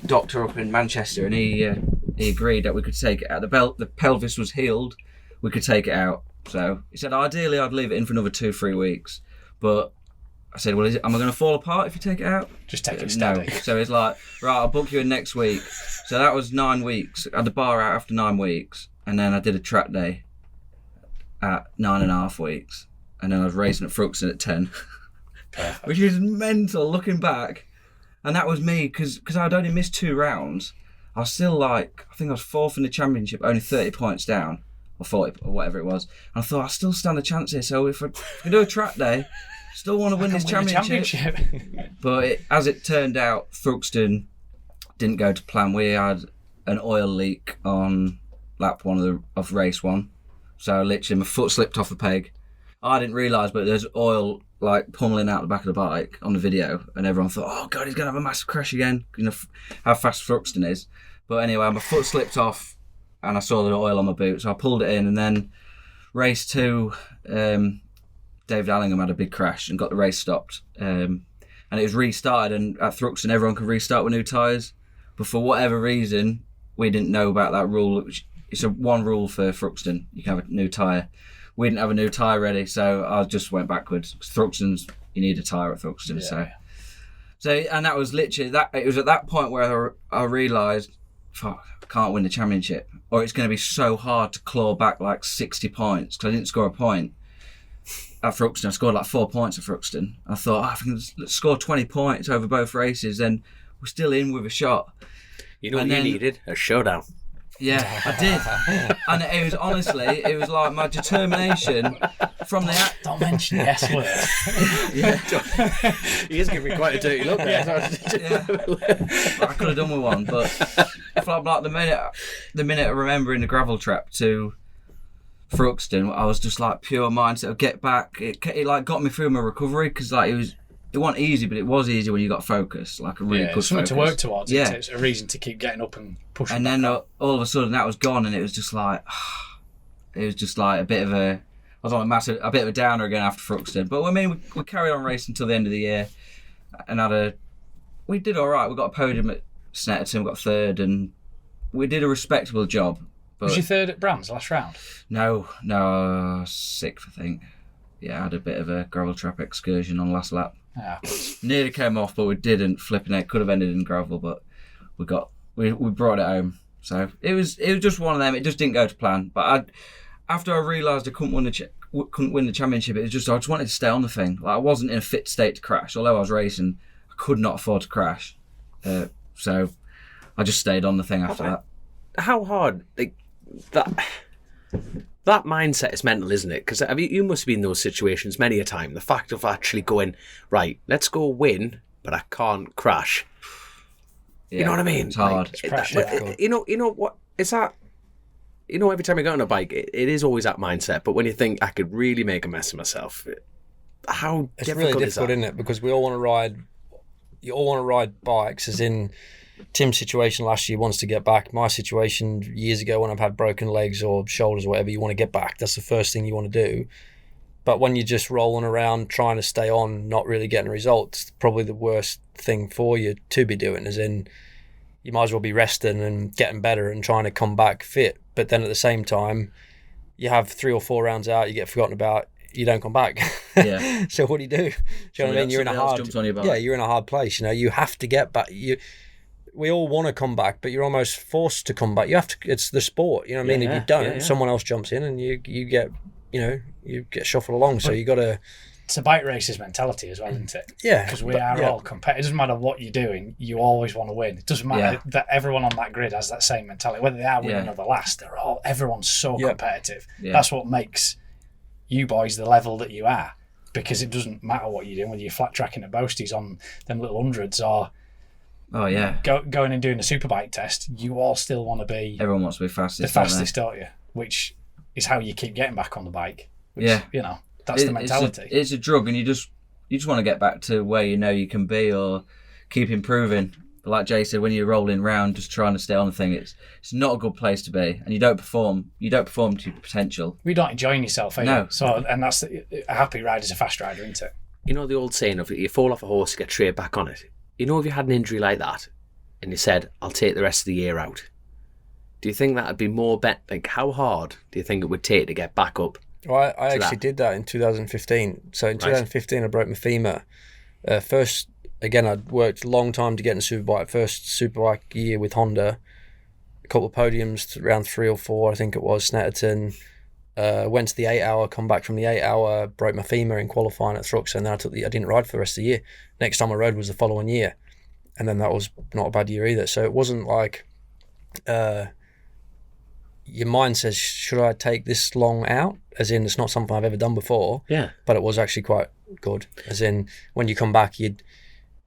doctor up in Manchester, and he agreed that we could take it out. The pelvis was healed, we could take it out. So he said ideally I'd leave it in for another 2-3 weeks, but I said, well, am I going to fall apart if you take it out? Just take it No. steady. So he's like, right, I'll book you in next week. So that was 9 weeks. I had the bar out after 9 weeks, and then I did a track day at 9.5 weeks, and then I was racing at Thruxton at 10, which is mental looking back. And that was me because I'd only missed 2 rounds. I was still like, I think I was 4th in the championship, only 30 points down, or 40 or whatever it was. And I thought I still stand a chance here. So if I can do a track day, still want to win this championship. But as it turned out, Thruxton didn't go to plan. We had an oil leak on lap 1 of race 1. So literally my foot slipped off the peg. I didn't realise, but there's oil like pummeling out the back of the bike on the video, and everyone thought, oh God, he's going to have a massive crash again. You know how fast Thruxton is. But anyway, my foot slipped off and I saw the oil on my boot, so I pulled it in, and then race 2, David Allingham had a big crash and got the race stopped. And it was restarted, and at Thruxton everyone could restart with new tyres. But for whatever reason, we didn't know about that rule. It's one rule for Thruxton, you can have a new tyre. We didn't have a new tyre ready, so I just went backwards. Thruxton's, you need a tyre at Thruxton. Yeah. So, and that was literally that. It was at that point where I realised, fuck, I can't win the championship, or it's going to be so hard to claw back like 60 points because I didn't score a point at Thruxton. I scored like 4 points at Thruxton. I thought, if I can score 20 points over both races, then we're still in with a shot. You know And what then- you needed? A showdown. Yeah, I did. And it was honestly, it was like my determination from the Don't mention the S word. yeah. He is giving me quite a dirty look there. Yeah. I could have done with one, but from like the minute I remember in the gravel trap to Thruxton, I was just like pure mindset of get back. It like got me through my recovery because like it wasn't easy, but it was easy when you got focus, like a really good something focus. to work towards. Yeah. It's a reason to keep getting up and pushing. And then all of a sudden that was gone, and it was just like a bit of a. I was on a bit of a downer again after Thruxton. But I mean, we carried on racing until the end of the year, and we did all right. We got a podium at Snetterton, we got 3rd, and we did a respectable job. But Was you 3rd at Brands last round? No, 6th, I think. Yeah, I had a bit of a gravel trap excursion on last lap. Yeah. Nearly came off, but we didn't. Flipping it, could have ended in gravel, but we brought it home. So it was just one of them. It just didn't go to plan. But after I realised I couldn't win the championship, it was just I just wanted to stay on the thing. Like I wasn't in a fit state to crash. Although I was racing, I could not afford to crash. So I just stayed on the thing after that. How hard, like, that mindset is mental, isn't it? Because you must have been in those situations many a time. The fact of actually going, right, let's go win, but I can't crash. Yeah, you know what I mean? It's hard. You know what? It's that. You know, every time you go on a bike, it is always that mindset. But when you think I could really make a mess of myself, how it's difficult really difficult, is that? isn't it? Because we all want to ride. You all want to ride bikes, as in Tim's situation last year wants to get back. My situation years ago when I've had broken legs or shoulders or whatever, you want to get back. That's the first thing you want to do. But when you're just rolling around trying to stay on, not really getting results, probably the worst thing for you to be doing, as in you might as well be resting and getting better and trying to come back fit. But then at the same time, you have 3 or 4 rounds out, you get forgotten about, you don't come back. Yeah. So what do you do? Do you know what I mean? You're in a hard, you're in a hard place. You know, you have to get back. We all want to come back, but you're almost forced to come back. You have to. It's the sport. You know what I mean? If you don't, someone else jumps in and you get, you get shuffled along. So you got to. It's a bike racer's mentality as well, isn't it? Yeah. Because we are all competitive. It doesn't matter what you're doing, you always want to win. It doesn't matter that everyone on that grid has that same mentality. Whether they are winning or the last, everyone's so competitive. Yeah. That's what makes you boys the level that you are. Because it doesn't matter what you're doing, whether you're flat tracking at Boasties on them little hundreds or going and doing a Superbike test, you all still want to be... Everyone wants to be fastest. The fastest, don't you? Which is how you keep getting back on the bike. Which, that's the mentality. It's a drug, and you just want to get back to where you know you can be or keep improving. But like Jay said, when you're rolling around just trying to stay on the thing, it's not a good place to be, and you don't perform to your potential. You don't enjoying yourself, No. So, and that's a happy rider's a fast rider, isn't it? You know the old saying of you fall off a horse, you get straight back on it. You know, if you had an injury like that, and you said, "I'll take the rest of the year out," do you think that would be more like how hard do you think it would take to get back up? Well, I actually did that in 2015. So in 2015, I broke my femur. First, again, I'd worked a long time to get in Superbike. First Superbike year with Honda. A couple of podiums, around 3 or 4, I think it was, Snetterton. Went to the 8 hour, come back from the 8 hour, broke my femur in qualifying at Thruxton, and then I didn't ride for the rest of the year. Next time I rode was the following year. And then that was not a bad year either. So it wasn't like... your mind says, should I take this long out? As in, it's not something I've ever done before. Yeah. But it was actually quite good. As in, when you come back,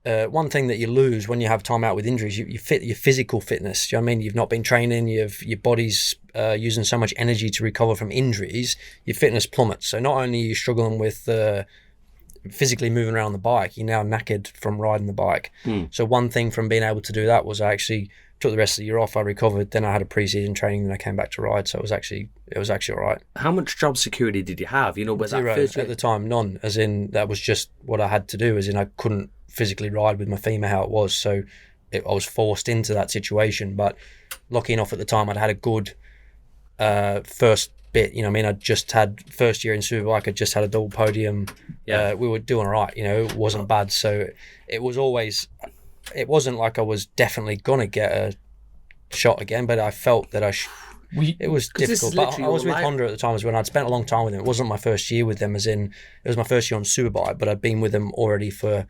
one thing that you lose when you have time out with injuries, your physical fitness. Do you know what I mean? You've not been training. Your body's using so much energy to recover from injuries. Your fitness plummets. So not only are you struggling with physically moving around the bike, you're now knackered from riding the bike. So one thing from being able to do that was I actually took the rest of the year off. I recovered, then I had a pre-season training, then I came back to ride. So it was actually all right. How much job security did you have? You know, was Zero. that first at the time? None. As in, that was just what I had to do. As in, I couldn't physically ride with my femur how it was, so I was forced into that situation. But lucky enough at the time, I'd had a good first bit. You know, what I mean, I just had first year in Superbike. I just had a double podium. We were doing all right. You know, it wasn't bad. So it was always. It wasn't like I was definitely gonna get a shot again, but I felt that it was difficult. But I was with Honda at the time as when I'd spent a long time with them. It wasn't my first year with them, as in it was my first year on Superbike, but I'd been with them already for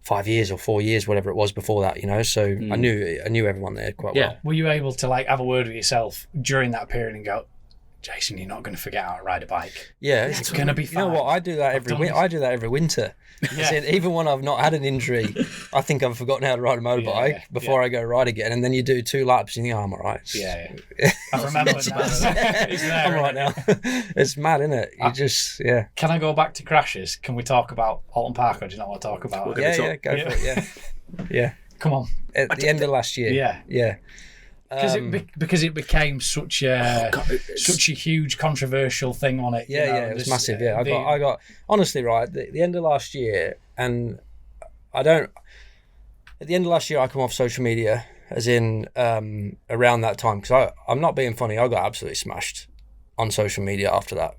5 years or 4 years, whatever it was before that. You know, so I knew everyone there quite well. Were you able to have a word with yourself during that period and go, Jason, you're not going to forget how to ride a bike? Yeah, it's going to be fine. You know what? I do that every winter. Even when I've not had an injury, I think I've forgotten how to ride a motorbike before I go ride again. And then you do 2 laps and you think, I'm all right. I remember now. I'm right now. It's mad, isn't it? You just, Can I go back to crashes? Can we talk about Alton Park, or do you not want to talk about it? Go for it, yeah. Come on. At the end of last year. Yeah. Because it became such a huge controversial thing on it. It was massive. I got honestly right. The end of last year, and at the end of last year, I come off social media, as in around that time, because I'm not being funny. I got absolutely smashed on social media after that,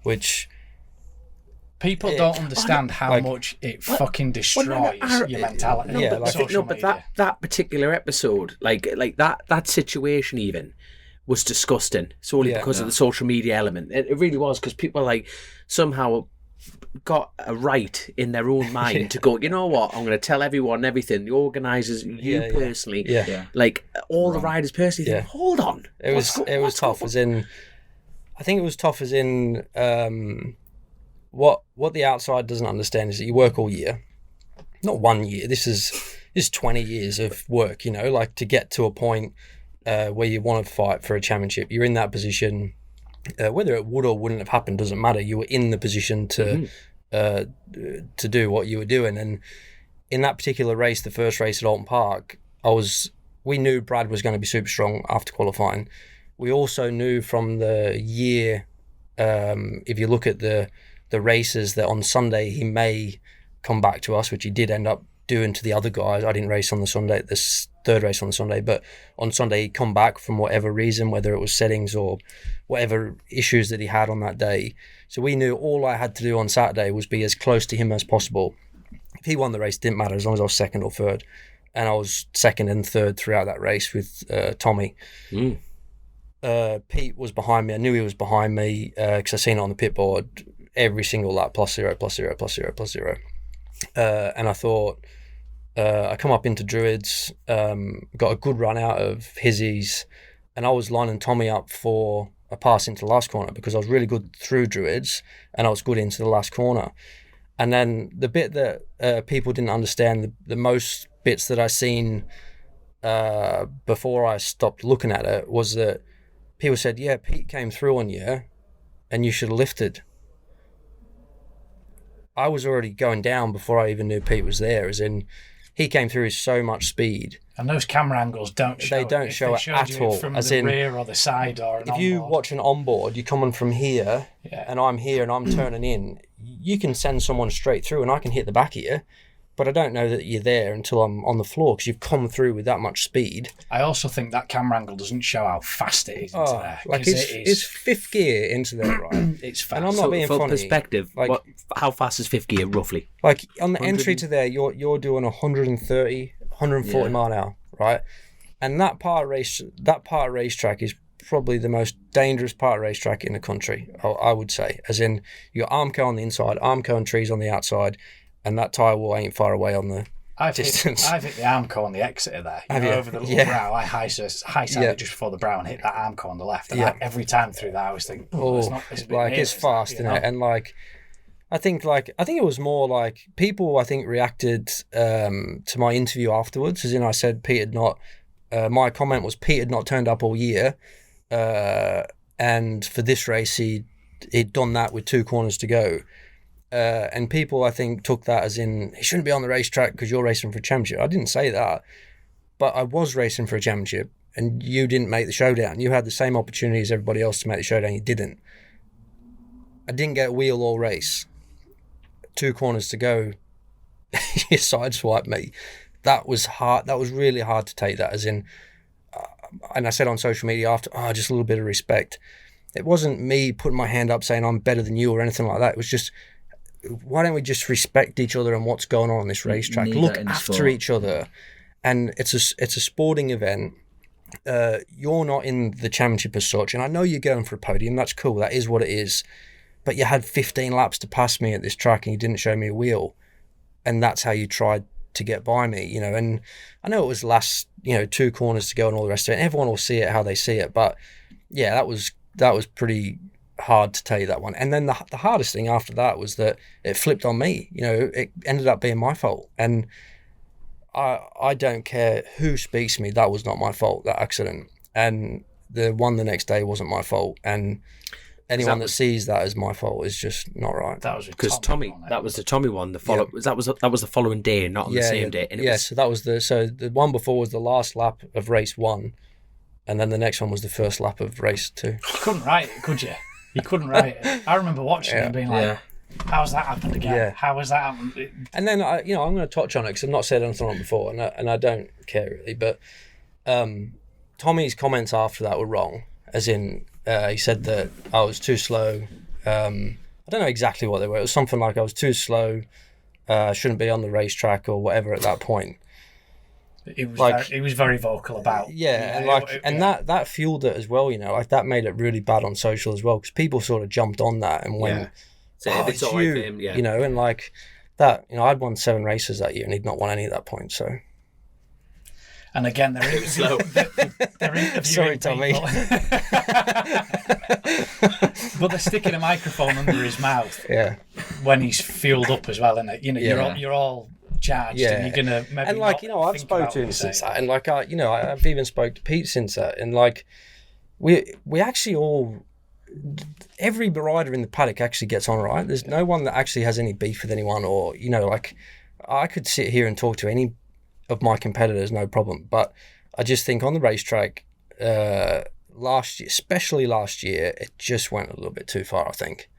which. People don't understand how much it fucking destroys your mentality. But that particular episode, like that situation even was disgusting. Solely because of the social media element. It really was, because people somehow got a right in their own mind to go, you know what, I'm going to tell everyone everything, the organisers, you personally, like all the riders personally, think, hold on. It was tough as in, I think it was tough as in, what the outside doesn't understand is that you work all year, not 1 year, this is 20 years of work, you know, like to get to a point where you want to fight for a championship. You're in that position, whether it would or wouldn't have happened doesn't matter. You were in the position to do what you were doing. And in that particular race, the first race at Alton Park, we knew Brad was going to be super strong after qualifying. We also knew from the year, if you look at the races, that on Sunday he may come back to us, which he did end up doing to the other guys. I didn't race on the Sunday, this third race on the Sunday, but on Sunday he'd come back from whatever reason, whether it was settings or whatever issues that he had on that day. So we knew all I had to do on Saturday was be as close to him as possible. If he won the race, it didn't matter as long as I was second or third. And I was second and third throughout that race with Tommy. Pete was behind me. I knew he was behind me because I seen it on the pit board every single lap, +0, +0, +0, +0. And I thought, I come up into Druids, got a good run out of Hizzies, and I was lining Tommy up for a pass into the last corner because I was really good through Druids and I was good into the last corner. And then the bit that people didn't understand, the most bits that I seen before I stopped looking at it, was that people said, yeah, Pete came through on you and you should have lifted. I was already going down before I even knew Pete was there, as in he came through with so much speed. And those camera angles don't show. They don't show it at all. From as the in, rear or the side or an if you onboard. watch an onboard, you're coming from here, and I'm here and I'm turning in. You can send someone straight through, and I can hit the back of you, but I don't know that you're there until I'm on the floor because you've come through with that much speed. I also think that camera angle doesn't show how fast it is into there. Like it's fifth gear into there, right? It's fast. And I'm not being for funny. perspective, Like, how fast is fifth gear roughly? Like on the entry to there, you're doing 130, 140 mile an hour, right? And that part of racetrack is probably the most dangerous part of racetrack in the country, I would say. As in, you got Armco on the inside, Armco and trees on the outside, and that tyre wall ain't far away on the distance. I've hit the Armco on the exit there. Over the little brow. I high side it just before the brow and hit that Armco on the left. And every time through that, I was thinking, it's fast, isn't it? And like, I think it was more like people, I think, reacted to my interview afterwards. As in, I said Pete had not. My comment was Pete had not turned up all year, and for this race he'd done that with 2 corners to go. And people, I think, took that as in, he shouldn't be on the racetrack because you're racing for a championship. I didn't say that, but I was racing for a championship, and you didn't make the showdown. You had the same opportunity as everybody else to make the showdown. You didn't. I didn't get a wheel all race. 2 corners to go, you sideswiped me. That was hard. That was really hard to take that as in, and I said on social media after, just a little bit of respect. It wasn't me putting my hand up saying I'm better than you or anything like that. It was just, why don't we just respect each other and what's going on this racetrack? Look after each other. And it's a sporting event. You're not in the championship as such, and I know you're going for a podium. That's cool. That is what it is. But you had 15 laps to pass me at this track, and you didn't show me a wheel, and that's how you tried to get by me, you know. And I know it was last, 2 corners to go and all the rest of it. And everyone will see it how they see it, but yeah, that was pretty hard to take, that one. And then the hardest thing after that was that it flipped on me. It ended up being my fault, and I don't care who speaks to me. That was not my fault, that accident, and the one the next day wasn't my fault, and anyone that sees that as my fault is just not right. That was because Tommy. That was the Tommy one. That was the following day, not on the same day. And so that was the one before was the last lap of race 1, and then the next one was the first lap of race 2. You couldn't write it, could you? You couldn't write it. I remember watching it and being like, "How's that happened again? Yeah. How has that happened?" And then I'm going to touch on it because I've not said anything on it before, and I don't care really. But Tommy's comments after that were wrong. As in, he said that I was too slow. I don't know exactly what they were. It was something like I was too slow. Shouldn't be on the racetrack or whatever at that point. He was very vocal about. That fueled it as well. That made it really bad on social as well because people sort of jumped on that and went, So if it's all right for him, you know, and like that, you know, I'd won 7 races that year and he'd not won any at that point, so. And again, they're interviewing Sorry, Tommy. But they're sticking a microphone under his mouth when he's fueled up as well, isn't it? You know, you're all charged and you're going to maybe and like, not you know, I've think spoken about to what him you since say. that, and like, you know, I've even spoke to Pete since that, and like, we actually all, every rider in the paddock actually gets on right. There's no one that actually has any beef with anyone, or, you know, like, I could sit here and talk to any of my competitors, no problem, but I just think on the racetrack, last year, especially last year, it just went a little bit too far, I think,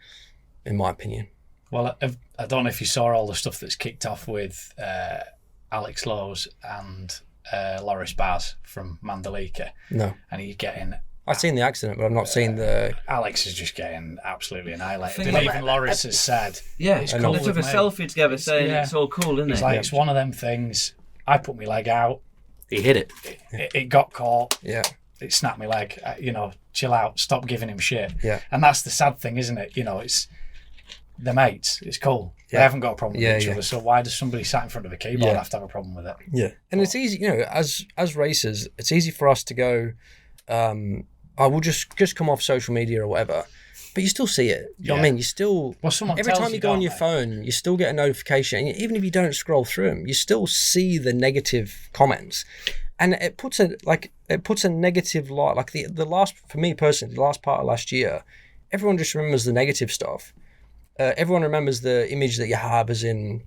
in my opinion. Well, I don't know if you saw all the stuff that's kicked off with Alex Lowe's and Loris Baz from Mandalika. No. And he's getting... I've seen the accident, but I've not seen the... Alex is just getting absolutely annihilated. Think And about even Loris has said... Yeah, it's they cool took a with me. selfie together saying it's all cool, isn't He's it? like, it's one of them things. I put my leg out. He hit it. It got caught. Yeah. It snapped my leg. You know, chill out. Stop giving him shit. Yeah. And that's the sad thing, isn't it? You know, it's the mates. It's cool. They haven't got a problem with each other. So why does somebody sat in front of a keyboard have to have a problem with it? Yeah. And it's easy, you know, as racers, it's easy for us to go, I will just come off social media or whatever. But you still see it. You know what I mean? You still... Well, someone every tells time you go don't on your they? phone, you still get a notification. And even if you don't scroll through them, you still see the negative comments. And it puts a negative light. Like the last, for me personally, the last part of last year, everyone just remembers the negative stuff. Everyone remembers the image that you have as in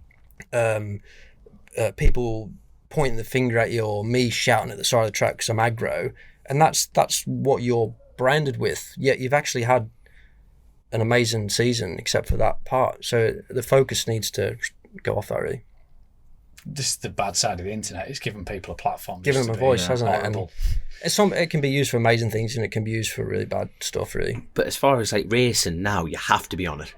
people pointing the finger at you, or me shouting at the side of the track because I'm aggro. And that's what you're branded with. Yet you've actually had an amazing season except for that part. So the focus needs to go off that, really. This is the bad side of the internet. It's giving people a platform. Giving just them a to be, voice, hasn't it? horrible. And it can be used for amazing things and it can be used for really bad stuff, really. But as far as like racing now, you have to be on it.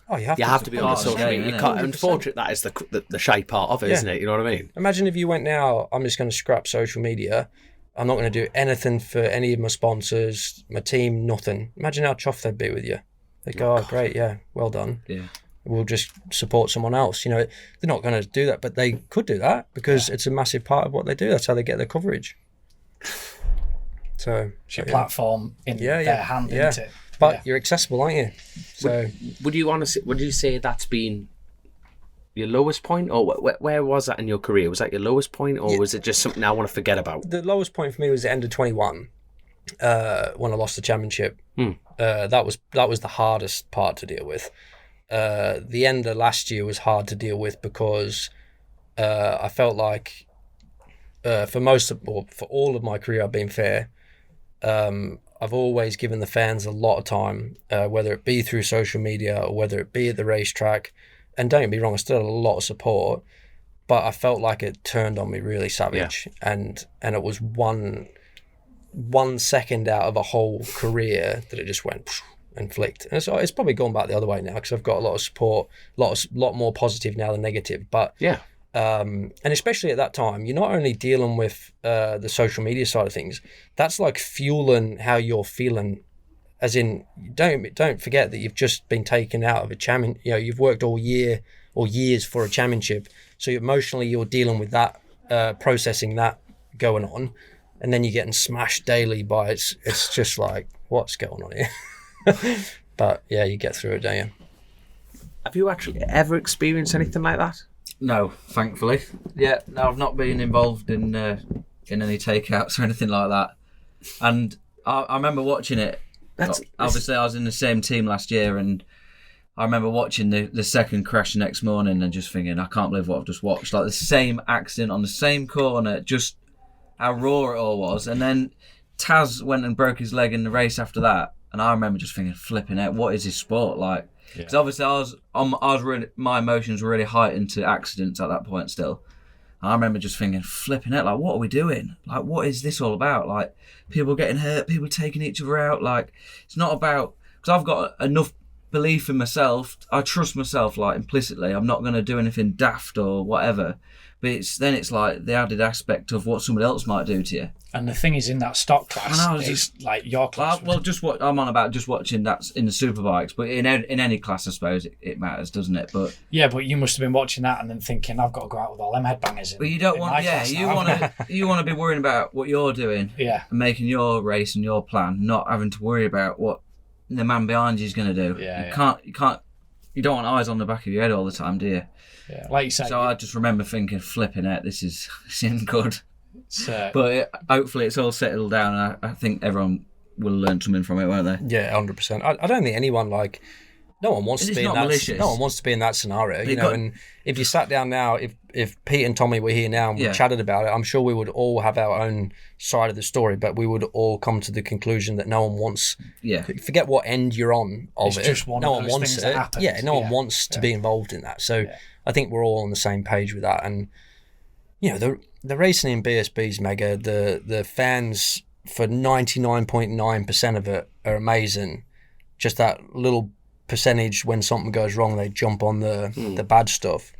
Oh, you have You have to be on the social yeah, media. You yeah. can't, unfortunatately, that is the shy part of it, isn't it? You know what I mean? Imagine if you went now, I'm just going to scrap social media. I'm not going to do anything for any of my sponsors, my team, nothing. Imagine how chuffed they'd be with you. They'd go, oh, great, yeah, well done. Yeah. We'll just support someone else. You know, they're not going to do that, but they could do that because it's a massive part of what they do. That's how they get their coverage. So It's your platform in their hand, isn't it? But you're accessible, aren't you? So Would you say that's been your lowest point, or where was that in your career? Was that your lowest point, or was it just something I want to forget about? the lowest point for me was the end of 21 when I lost the championship. That was the hardest part to deal with. The end of last year was hard to deal with because I felt like for all of my career, I've been fair. I've always given the fans a lot of time, whether it be through social media or whether it be at the racetrack. And don't get me wrong, I still had a lot of support, but I felt like it turned on me really savage. Yeah. And it was one second out of a whole career that it just went and flicked. And so it's probably gone back the other way now because I've got a lot of support, lot more positive now than negative. But yeah. And especially at that time, you're not only dealing with the social media side of things, that's like fueling how you're feeling. As in, don't forget that you've just been taken out of a champion. You know, you've worked all year or years for a championship. So emotionally, you're dealing with that, processing that going on, and then you're getting smashed daily by it's just like, what's going on here? But yeah, you get through it, don't you? Have you actually ever experienced anything like that? No, thankfully. Yeah, no, I've not been involved in any takeouts or anything like that. And I remember watching it. Obviously, I was in the same team last year, and I remember watching the second crash the next morning and just thinking, I can't believe what I've just watched. Like the same accident on the same corner, just how raw it all was. And then Taz went and broke his leg in the race after that, and I remember just thinking, flipping out, what is this sport like? Because obviously my emotions were really heightened to accidents at that point still. And I remember just thinking, flipping out, like, what are we doing? Like, what is this all about? Like, people getting hurt, people taking each other out. Like, it's not about, because I've got enough belief in myself. I trust myself like implicitly. I'm not going to do anything daft or whatever. But it's like the added aspect of what somebody else might do to you. And the thing is, in that stock class, I know, it's like your class. Well, just what I'm on about, just watching that's in the Superbikes, but in any class, I suppose it matters, doesn't it? But yeah, but you must have been watching that and then thinking, I've got to go out with all them headbangers. But you don't want, you want to be worrying about what you're doing, yeah, and making your race and your plan, not having to worry about what the man behind you is going to do. You don't want eyes on the back of your head all the time, do you? Yeah, like you said. So I just remember thinking, flipping it, this isn't good. But hopefully it's all settled down. I think everyone will learn something from it, won't they? Yeah, 100%. I don't think anyone no one wants to be in that. Malicious. No one wants to be in that scenario, And if you sat down now, if Pete and Tommy were here now and we chatted about it, I'm sure we would all have our own side of the story, but we would all come to the conclusion that no one wants. Yeah. Forget what end you're on of it. Just no one wants it. Yeah, no one wants to be involved in that. So I think we're all on the same page with that. And the racing in BSB is mega. The fans for 99.9% of it are amazing. Just that little percentage when something goes wrong, they jump on the bad stuff.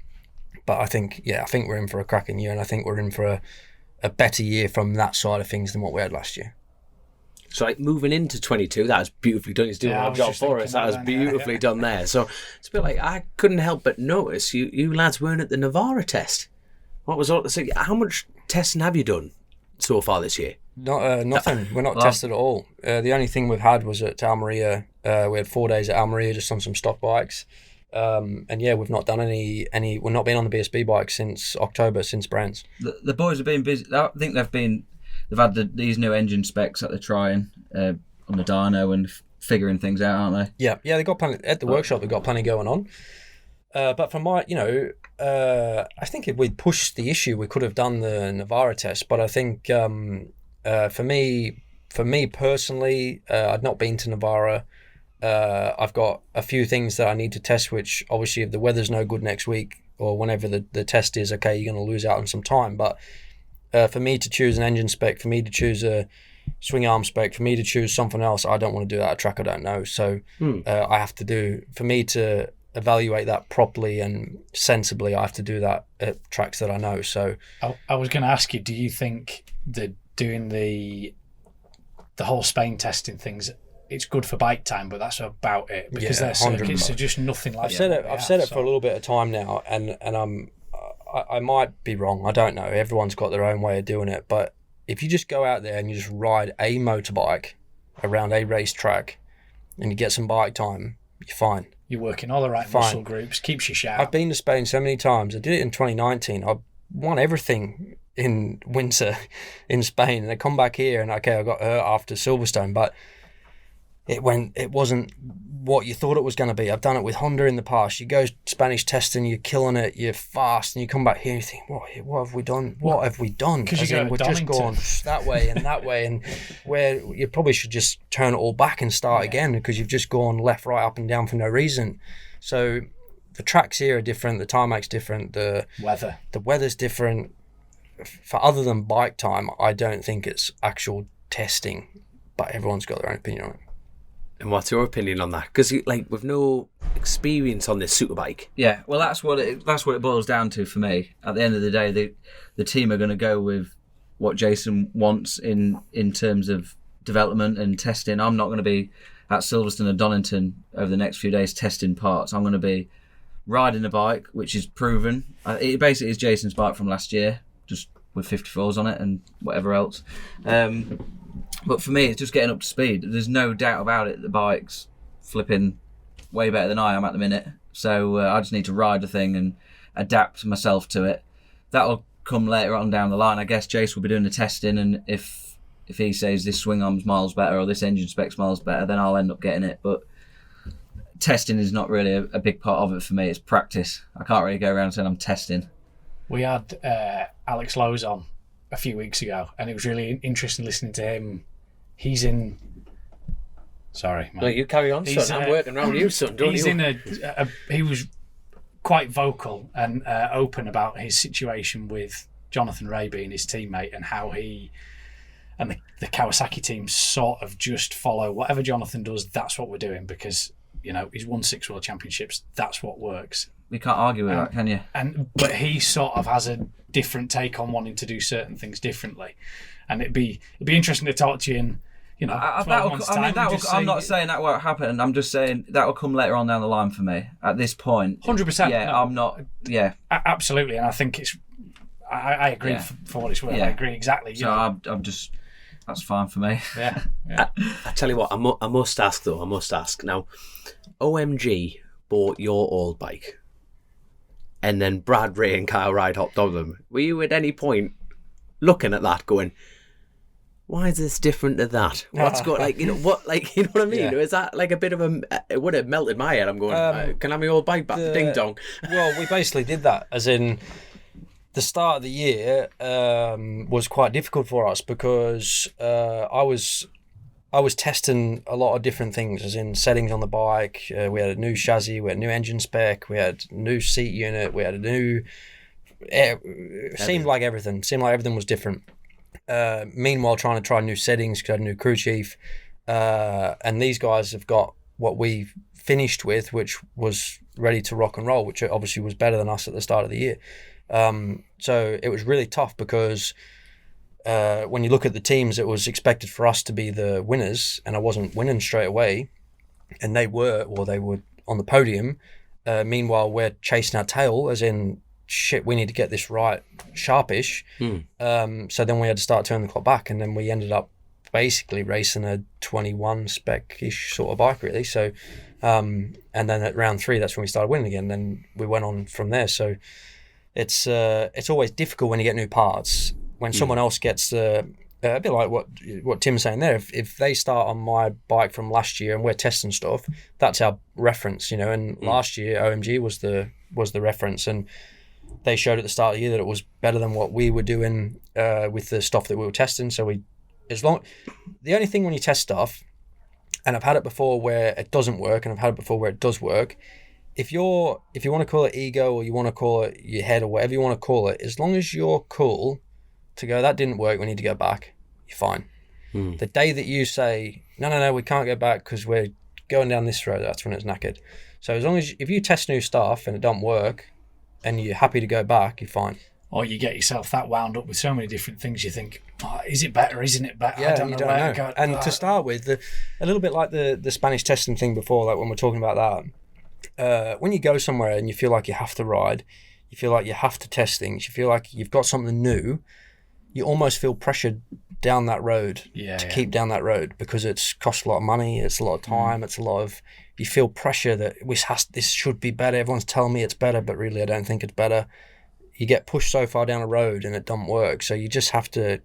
But I think we're in for a cracking year, and I think we're in for a better year from that side of things than what we had last year. So like moving into 22, that was beautifully done. He's doing our job for us. That was beautifully done there. So it's a bit like I couldn't help but notice you lads weren't at the Navarra test. What was all? So how much testing have you done so far this year? Nothing. We're not tested at all. The only thing we've had was at Almeria. We had 4 days at Almeria just on some stock bikes. We've not done any. We've not been on the BSB bike since October, since Brands. The boys have been busy. I think they've had these new engine specs that they're trying on the dyno and figuring things out, aren't they? Yeah. They got plenty at the workshop. They've got plenty going on. But from my, I think if we'd pushed the issue, we could have done the Navarra test. But I think for me personally, I'd not been to Navarra. I've got a few things that I need to test, which obviously if the weather's no good next week or whenever the test is, okay, you're going to lose out on some time. But for me to choose an engine spec, for me to choose a swing arm spec, for me to choose something else, I don't want to do that at a track I don't know. So I have to for me to evaluate that properly and sensibly, I have to do that at tracks that I know. So I was going to ask you, do you think that doing the whole Spain testing things, it's good for bike time, but that's about it, because their circuits are just nothing like that. I've said it for a little bit of time now, and I might be wrong. I don't know. Everyone's got their own way of doing it, but if you just go out there and you just ride a motorbike around a racetrack and you get some bike time, you're fine. You're working all the right muscle groups, keeps you sharp. I've been to Spain so many times. I did it in 2019. I won everything in winter in Spain, and I come back here and I got hurt after Silverstone, but it wasn't what you thought it was going to be. I've done it with Honda in the past. You go Spanish testing, you're killing it, you're fast, and you come back here and you think, what have we done? What have we done? Because we're just going that way and that way, and where you probably should just turn it all back and start again, because you've just gone left, right, up and down for no reason. So the tracks here are different, the tarmac's different, the weather's different. For other than bike time, I don't think it's actual testing, but everyone's got their own opinion on it. And what's your opinion on that? Because with no experience on this Superbike. Yeah, well, that's what it boils down to for me. At the end of the day, the team are going to go with what Jason wants in terms of development and testing. I'm not going to be at Silverstone and Donington over the next few days testing parts. I'm going to be riding the bike, which is proven. It basically is Jason's bike from last year, just with 54s on it and whatever else. But for me, it's just getting up to speed. There's no doubt about it. The bike's flipping way better than I am at the minute. So I just need to ride the thing and adapt myself to it. That'll come later on down the line. I guess Jace will be doing the testing, and if he says this swing arm's miles better or this engine spec's miles better, then I'll end up getting it. But testing is not really a big part of it for me. It's practice. I can't really go around saying I'm testing. We had Alex Lowe's on a few weeks ago, and it was really interesting listening to him. He's in. Sorry, man. No, you carry on, son. I'm working around you, son. Don't he's you? In he was quite vocal and open about his situation with Jonathan Ray being his teammate, and how he and the Kawasaki team sort of just follow whatever Jonathan does. That's what we're doing, because You know, he's won 6 world championships. That's what works. You can't argue with that, can you? But he sort of has a different take on wanting to do certain things differently, and it'd be interesting to talk to you in, you know, 12 months' time. I'm not saying that won't happen. I'm just saying that will come later on down the line for me. At this point, 100%. Yeah, no, I'm not. Yeah, absolutely, and I think it's. I agree for what it's worth. Yeah. I agree exactly. So I'm just. That's fine for me. Yeah. I tell you what, I must ask though. I must ask now. OMG bought your old bike, and then Brad, Ray, and Kyle Ride hopped on them. Were you at any point looking at that, going, "Why is this different to that? What's got like you know what I mean? Yeah. Is that like a bit of a? It would have melted my head. I'm going, can I have my old bike back? Ding dong. Well, we basically did that, as in the start of the year was quite difficult for us because I was testing a lot of different things, as in settings on the bike. We had a new chassis, we had a new engine spec, we had a new seat unit, we had a new. It seemed like everything was different. Meanwhile, trying to try new settings because I had a new crew chief, and these guys have got what we finished with, which was ready to rock and roll, which obviously was better than us at the start of the year. So it was really tough because when you look at the teams, it was expected for us to be the winners, and I wasn't winning straight away, and they were on the podium. Meanwhile, we're chasing our tail, as in, shit, we need to get this right sharpish. So then we had to start turning the clock back, and then we ended up basically racing a 21 spec-ish sort of bike, really. So, and then at round 3, that's when we started winning again. Then we went on from there. So it's always difficult when you get new parts. When someone else gets a bit like what Tim's saying there, if they start on my bike from last year and we're testing stuff, that's our reference, you know. And last year OMG was the reference, and they showed at the start of the year that it was better than what we were doing with the stuff that we were testing. So the only thing when you test stuff, and I've had it before where it doesn't work, and I've had it before where it does work. If you want to call it ego, or you want to call it your head, or whatever you want to call it, as long as you're cool to go, that didn't work, we need to go back, you're fine. The day that you say, no, we can't go back because we're going down this road, that's when it's knackered. So as long as if you test new stuff and it don't work, and you're happy to go back, you're fine. Or you get yourself that wound up with so many different things, you think, is it better, isn't it better? Yeah, I don't know. To go. And to start with, a little bit like the Spanish testing thing before, like when we're talking about that, when you go somewhere and you feel like you have to ride, you feel like you have to test things, you feel like you've got something new, you almost feel pressured down that road to keep down that road, because it's cost a lot of money, it's a lot of time, it's a lot of, you feel pressure that this should be better, everyone's telling me it's better, but really I don't think it's better. You get pushed so far down a road and it doesn't work, so you just have to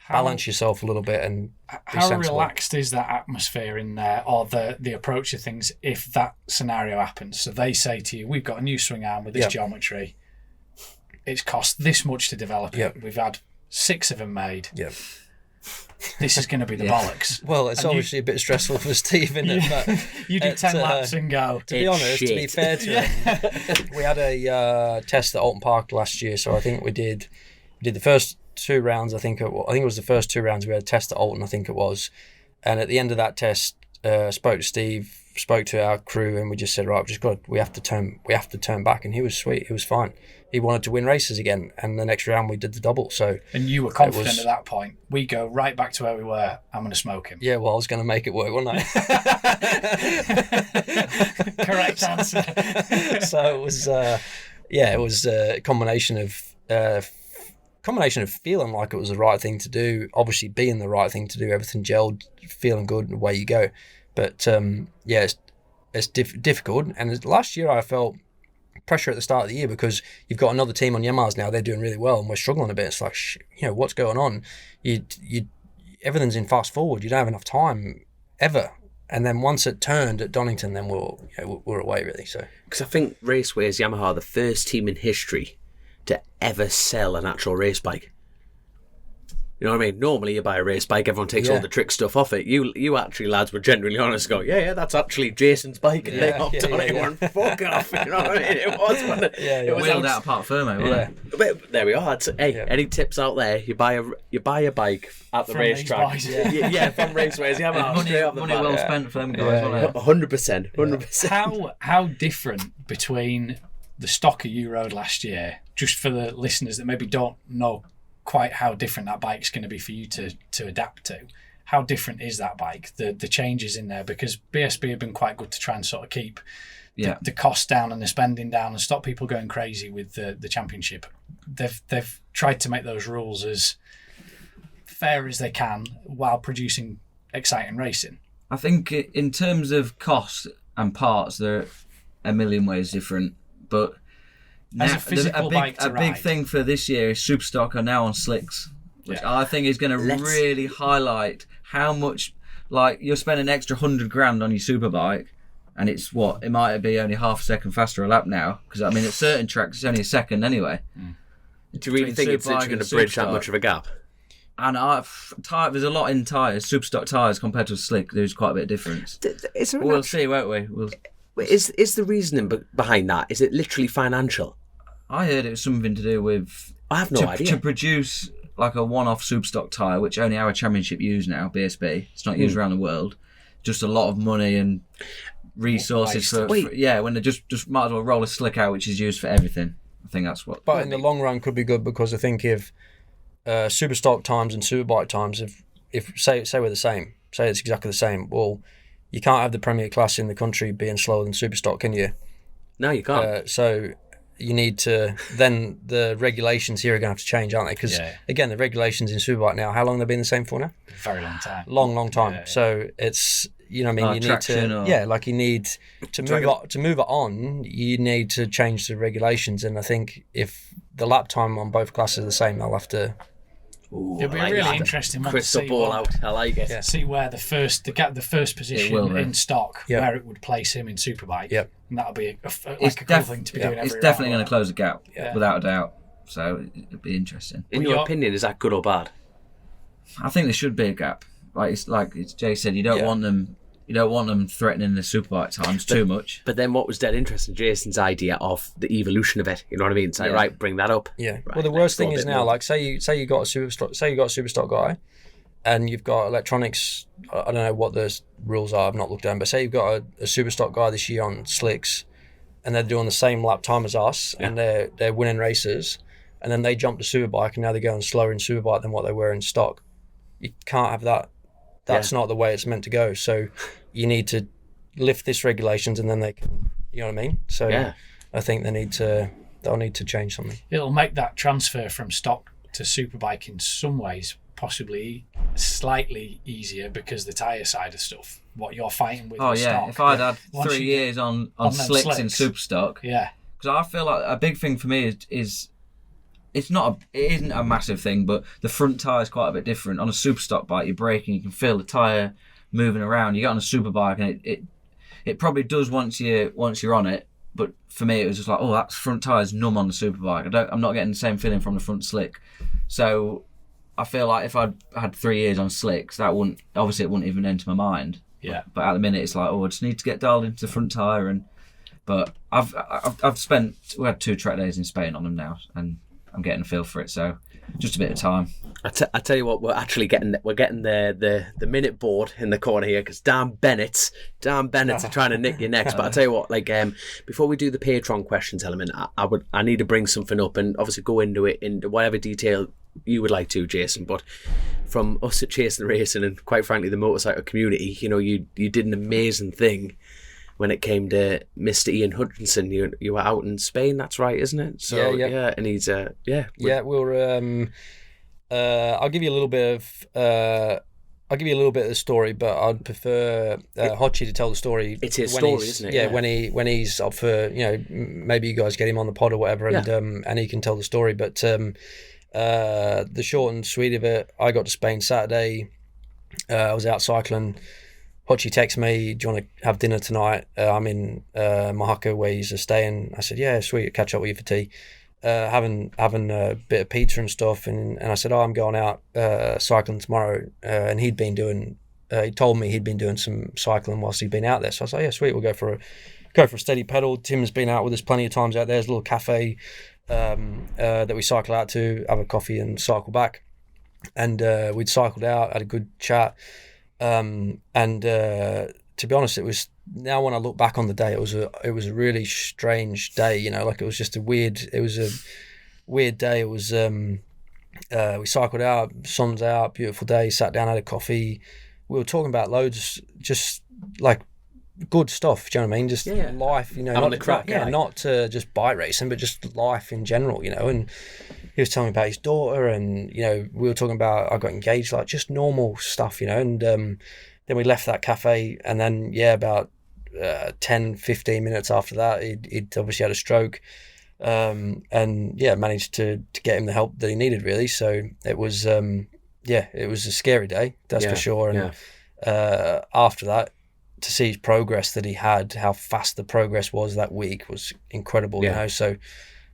balance yourself a little bit and be how sensible. Relaxed is that atmosphere in there, or the approach to things, if that scenario happens? So they say to you, we've got a new swing arm with this geometry, it's cost this much to develop it, we've had 6 of them made, this is going to be the bollocks. Well, it's obviously a bit stressful for Steve, isn't it? But you do 10 laps and go. To be honest, to be fair to him, we had a test at Alton Park last year, so I think we did the first 2 rounds. I think it was the first 2 rounds we had a test at Alton, I think it was. And at the end of that test, spoke to Steve, spoke to our crew, and we just said, right, we have to turn back. And he was sweet, he was fine. He wanted to win races again, and the next round we did the double. So, and you were confident at that point. We go right back to where we were. I'm going to smoke him. Yeah, well, I was going to make it work, wasn't I? Correct answer. So it was a combination of feeling like it was the right thing to do, obviously being the right thing to do, everything gelled, feeling good, and away you go. But it's difficult. And last year I felt pressure at the start of the year because you've got another team on Yamahas now, they're doing really well and we're struggling a bit. It's like, what's going on? Everything's in fast forward, you don't have enough time ever. And then once it turned at Donington, then we're away, really. So because I think Raceways Yamaha are the first team in history to ever sell an actual race bike. You know what I mean? Normally you buy a race bike, everyone takes all the trick stuff off it. You actually, lads, were genuinely honest and go, yeah, that's actually Jason's bike. And they hopped on it and went, fuck off. You know what I mean? It was one of, it was wheeled out apart firmly, wasn't it? But there we are. Any tips out there? You buy a bike at the racetrack. From raceways. Money well spent for them guys, wasn't it? 100%. How different between the stocker you rode last year, just for the listeners that maybe don't know quite how different that bike's going to be for you to adapt to. How different is that bike? The changes in there, because BSB have been quite good to try and sort of keep the cost down and the spending down and stop people going crazy with the championship. They've tried to make those rules as fair as they can while producing exciting racing. I think in terms of cost and parts, they're a million ways different, but as a physical bike to a big ride. thing for this year is Superstock are now on slicks, which I think is going to really highlight how much, like, you'll spend an extra $100,000 on your Superbike, and it's it might be only half a second faster a lap now, because I mean at certain tracks it's only a second anyway. Do you really think it's literally going to bridge that much of a gap? And there's a lot in tyres, Superstock tyres compared to a slick. There's quite a bit of difference. We'll see, won't we? Is the reasoning behind that? Is it literally financial? I heard it was something to do with... I have no idea. To produce like a one-off Superstock tyre, which only our championship use now, BSB. It's not used around the world. Just a lot of money and resources for when they just might as well roll a slick out, which is used for everything. I think that's what... But in the long run could be good, because I think if Superstock times and Superbike times, if say we're the same, say it's exactly the same, well, you can't have the Premier Class in the country being slower than Superstock, can you? No, you can't. So you need to, then the regulations here are going to have to change, aren't they? Because again, the regulations in Superbike now, how long have they been the same for now? Very long time. Long time. Yeah. So it's, you know what I mean, you need to you need to move it on, you need to change the regulations. And I think if the lap time on both classes are the same, they'll have to... Ooh, it'll be a really interesting one crystal to see ball out. I like it. See where the first position in stock, where it would place him in Superbike. Yep. And that'll be a cool thing to be doing. It's definitely going to close the gap, without a doubt. So it'll be interesting. In your opinion, is that good or bad? I think there should be a gap. Like Jay said, you don't want them threatening the Superbike times too much. But then what was dead interesting, Jason's idea of the evolution of it. You know what I mean? It's like, right, bring that up. Yeah. Right, well, the worst thing is now, like, say you got a Superstock guy, and you've got electronics. I don't know what the rules are. I've not looked down, but say you've got a Superstock guy this year on slicks, and they're doing the same lap time as us, and they're winning races, and then they jump to Superbike, and now they're going slower in Superbike than what they were in stock. You can't have that. That's not the way it's meant to go. So you need to lift this regulations, and then they can, you know what I mean? So I think they'll need to change something. It'll make that transfer from stock to Superbike in some ways possibly slightly easier, because the tyre side of stuff, what you're fighting with stock. If I'd had 3 years on slicks in Superstock. Yeah. Because I feel like a big thing for me is it isn't a massive thing, but the front tyre is quite a bit different. On a Superstock bike, you're braking, you can feel the tyre moving around. You get on a Superbike, and it probably does once you're on it. But for me, it was just like, that front tyre's numb on the Superbike. I'm not getting the same feeling from the front slick. So I feel like if I'd had 3 years on slicks, it wouldn't even enter my mind. Yeah. But at the minute, it's like, I just need to get dialed into the front tyre. But we had 2 track days in Spain on them now, and I'm getting a feel for it, so just a bit of time. I tell you what, we're getting the minute board in the corner here, because Dan Bennett's are trying to nick your next. But I tell you what, before we do the Patron questions element, I need to bring something up, and obviously go into whatever detail you would like to, Jason. But from us at Chasing Racing, and quite frankly the motorcycle community, you did an amazing thing when it came to Mr. Ian Hutchinson. You were out in Spain, that's right, isn't it? So yeah, and he's we're I'll give you a little bit of the story, but I'd prefer Hotchie to tell the story. It's his story, isn't it? Yeah, when he's up for, maybe you guys get him on the pod or whatever, and he can tell the story. But the short and sweet of it, I got to Spain Saturday. I was out cycling. Hotchie texts me, do you want to have dinner tonight? I'm in Mahaka, where he's staying. I said, yeah, sweet, I'll catch up with you for tea. having a bit of pizza and stuff, and I said, I'm going out cycling tomorrow, and he told me he'd been doing some cycling whilst he'd been out there. So I was like, yeah, sweet, we'll go for a steady pedal. Tim's been out with us plenty of times out there. There's a little cafe that we cycle out to, have a coffee and cycle back. And we'd cycled out, had a good chat. And to be honest, it was, now when I look back on the day, it was a really strange day, you know, like it was a weird day. It was, we cycled out, sun's out, beautiful day, sat down, had a coffee. We were talking about loads, just like good stuff, do you know what I mean? Just life, you know, not just bike racing, but just life in general, you know. And he was telling me about his daughter, and, you know, we were talking about, I got engaged, like just normal stuff, you know. And then we left that cafe, and then, about 10-15 minutes after that, he'd obviously had a stroke, and managed to get him the help that he needed, really. So it was it was a scary day, that's for sure. And after that, to see his progress that he had, how fast the progress was that week, was incredible, you know. So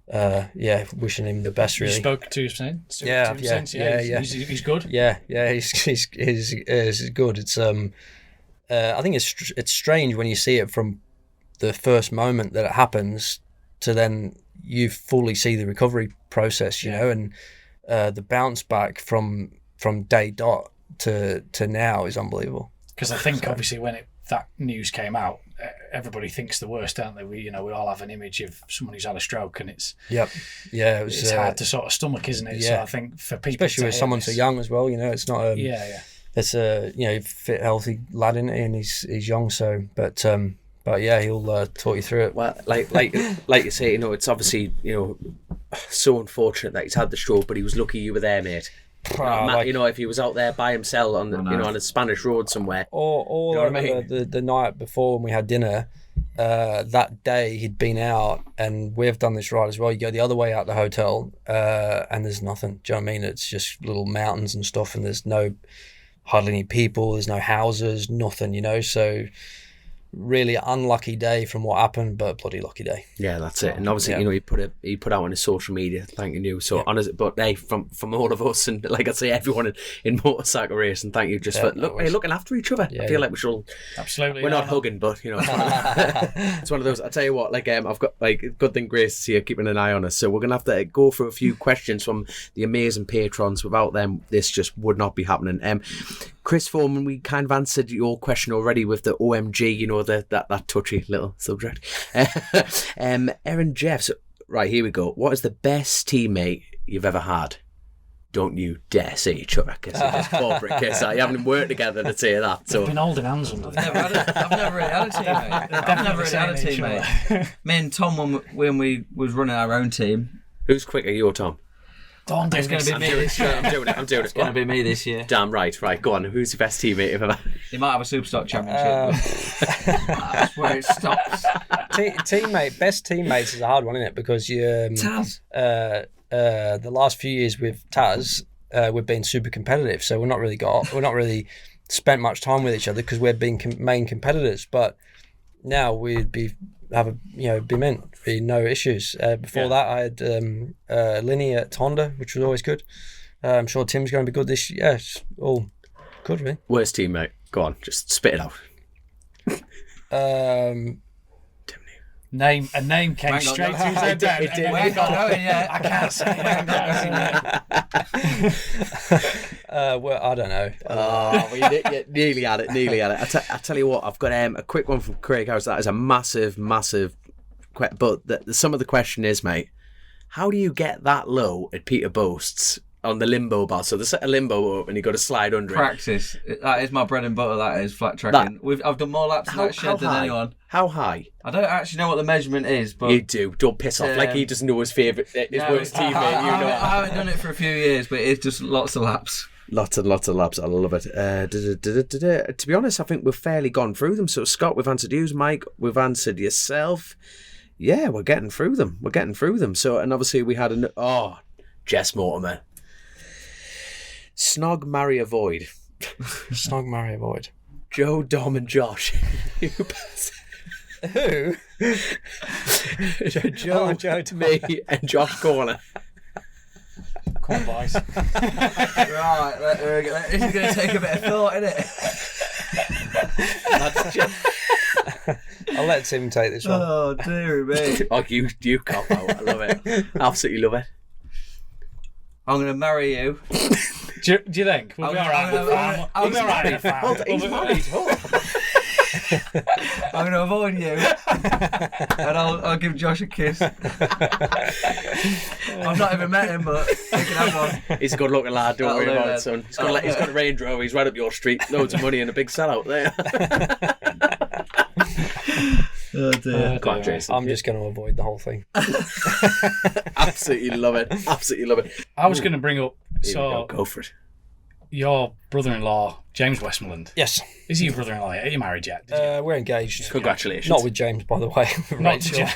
wishing him the best, really. You spoke to him? He's good. He's good. It's I think it's strange when you see it from the first moment that it happens to then you fully see the recovery process, you know, and the bounce back from day dot to now is unbelievable. Because I think obviously when that news came out, everybody thinks the worst, don't they? We all have an image of someone who's had a stroke, and it's it's hard to sort of stomach, isn't it? So I think for people, especially with someone so young as well, you know, it's not it's a fit, healthy lad, in it, and he's young, so but he'll talk you through it. Well, like you say, you know, it's obviously, you know, so unfortunate that he's had the stroke, but he was lucky you were there, mate. You know, if he was out there by himself on on a Spanish road somewhere, or you know what I mean? the night before when we had dinner, that day he'd been out, and we've done this ride as well. You go the other way out the hotel, and there's nothing. Do you know what I mean? It's just little mountains and stuff, and there's hardly any people. There's no houses, nothing. You know, so really unlucky day from what happened, but bloody lucky day. Yeah, that's it. And obviously, you know, he put out on his social media thanking you. So honest, but hey, from all of us, and like I say, everyone in motorcycle racing, thank you just for looking after each other. I feel like we should absolutely. We're not hugging, but you know, it's one of those. I tell you what, like I've got good thing Grace is here keeping an eye on us, so we're gonna have to go through a few questions from the amazing patrons. Without them, this just would not be happening. Chris Foreman, we kind of answered your question already with the OMG, you know, that touchy little subject. Erin Jeffs, right, here we go. What is the best teammate you've ever had? Don't you dare say each other, because it's corporate case. You haven't worked together to say that. So I've been holding hands on. I've never really had a teammate. Me and Tom, when we was running our own team. Who's quicker, you or Tom? It's going to be me this year. I'm doing it. It's going to be me this year. Damn right. Right, go on. Who's the best teammate you've ever had? He might have a Superstock championship. That's where it stops. Best teammates is a hard one, isn't it? Because you Taz. The last few years with Taz, we've been super competitive, so we're not really spent much time with each other because we've been main competitors. But now we'd be mint, be no issues. Before that, I had Linny at Honda, which was always good. I'm sure Tim's going to be good this year. Yeah, it's all good, really. Worst teammate? Go on, just spit it out. A name came straight to his head. I can't say it. Well, I don't know. You nearly had it. I tell you what, I've got a quick one from Craig Harris. That is a massive but some of the question is, mate, how do you get that low at Peter Boast's on the limbo bar? So they set a limbo up and you got to slide under Practice. That is my bread and butter. That is flat tracking. I've done more laps in that shed than anyone. How high? I don't actually know what the measurement is, but you do. Don't piss off. Like he doesn't know his favourite, his worst teammate. I haven't done it for a few years, but it's just lots of laps. Lots and lots of laps. I love it. To be honest, I think we've fairly gone through them. So Scott, we've answered you. Mike, we've answered yourself. Yeah, we're getting through them. So, and obviously we had Jess Mortimer. Snog, marry, avoid. Snog, marry, avoid. Joe, Dom and Josh. Who? Joe to me, and Josh Corner. Come on, boys. Right, this is going to take a bit of thought, isn't it? I'll let Tim take this one. Oh, dear me. Oh, you cop out. I love it. Absolutely love it. I'm going to marry you. Do you think? We'll be alright. We'll be alright. He's married. I'm going to avoid you. And I'll give Josh a kiss. I've not even met him, but he can have one. He's a good looking lad, don't worry about it, son. He's got a Range Rover, he's right up your street, loads of money and a big sellout there. Oh dear. Go on, Jason. I'm just going to avoid the whole thing. Absolutely love it. Absolutely love it. I was going to bring up, Here we go. Go for it. your brother-in-law, James Westmoreland. Yes. Is he your brother-in-law yet? Are you married yet? Did you? We're engaged. Congratulations. Not with James, by the way. Not Rachel.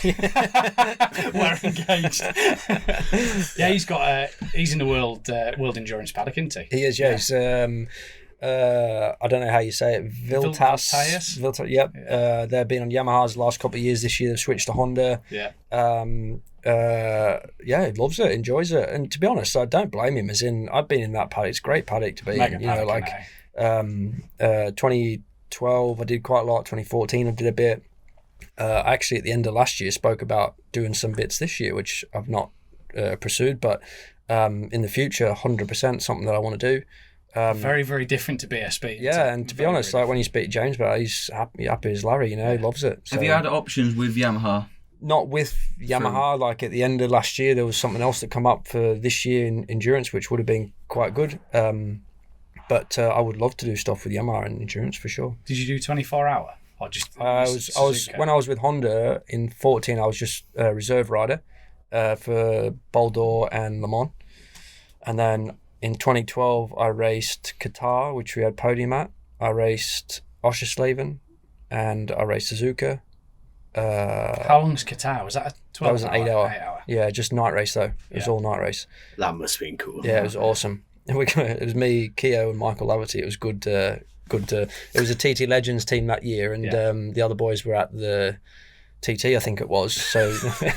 We're engaged. Yeah, he's in the world endurance paddock, isn't he? He is, yeah. He's, I don't know how you say it. Viltas. Yep. Yeah. They've been on Yamahas the last couple of years. This year they've switched to Honda. Yeah. He loves it, enjoys it. And to be honest, I don't blame him. As in, I've been in that paddock. It's a great paddock to be Mega in. You know, like 2012 I did quite a lot. 2014 I did a bit. Actually, at the end of last year, spoke about doing some bits this year, which I've not pursued. But in the future, 100% something that I want to do. Very, very different to BSB. Yeah, and to be honest, like when you speak to James about it, he's happy as Larry, you know, he loves it. So, Have you had options with Yamaha? not with Yamaha, like at the end of last year, there was something else that come up for this year in endurance, which would have been quite good. But I would love to do stuff with Yamaha and endurance for sure. Did you do 24-hour? Or just I was when I was with Honda in 2014, I was just a reserve rider for Boldor and Le Mans. And then in 2012, I raced Qatar, which we had podium at. I raced Oschersleben and I raced Suzuka. How long's Qatar? Was that a 12 That was an 8 hour. Yeah, just night race though. It was all night race. That must have been cool. Yeah, it was awesome. It was me, Keogh, and Michael Laverty. It was good. It was a TT Legends team that year, and the other boys were at the TT, I think it was. So Funny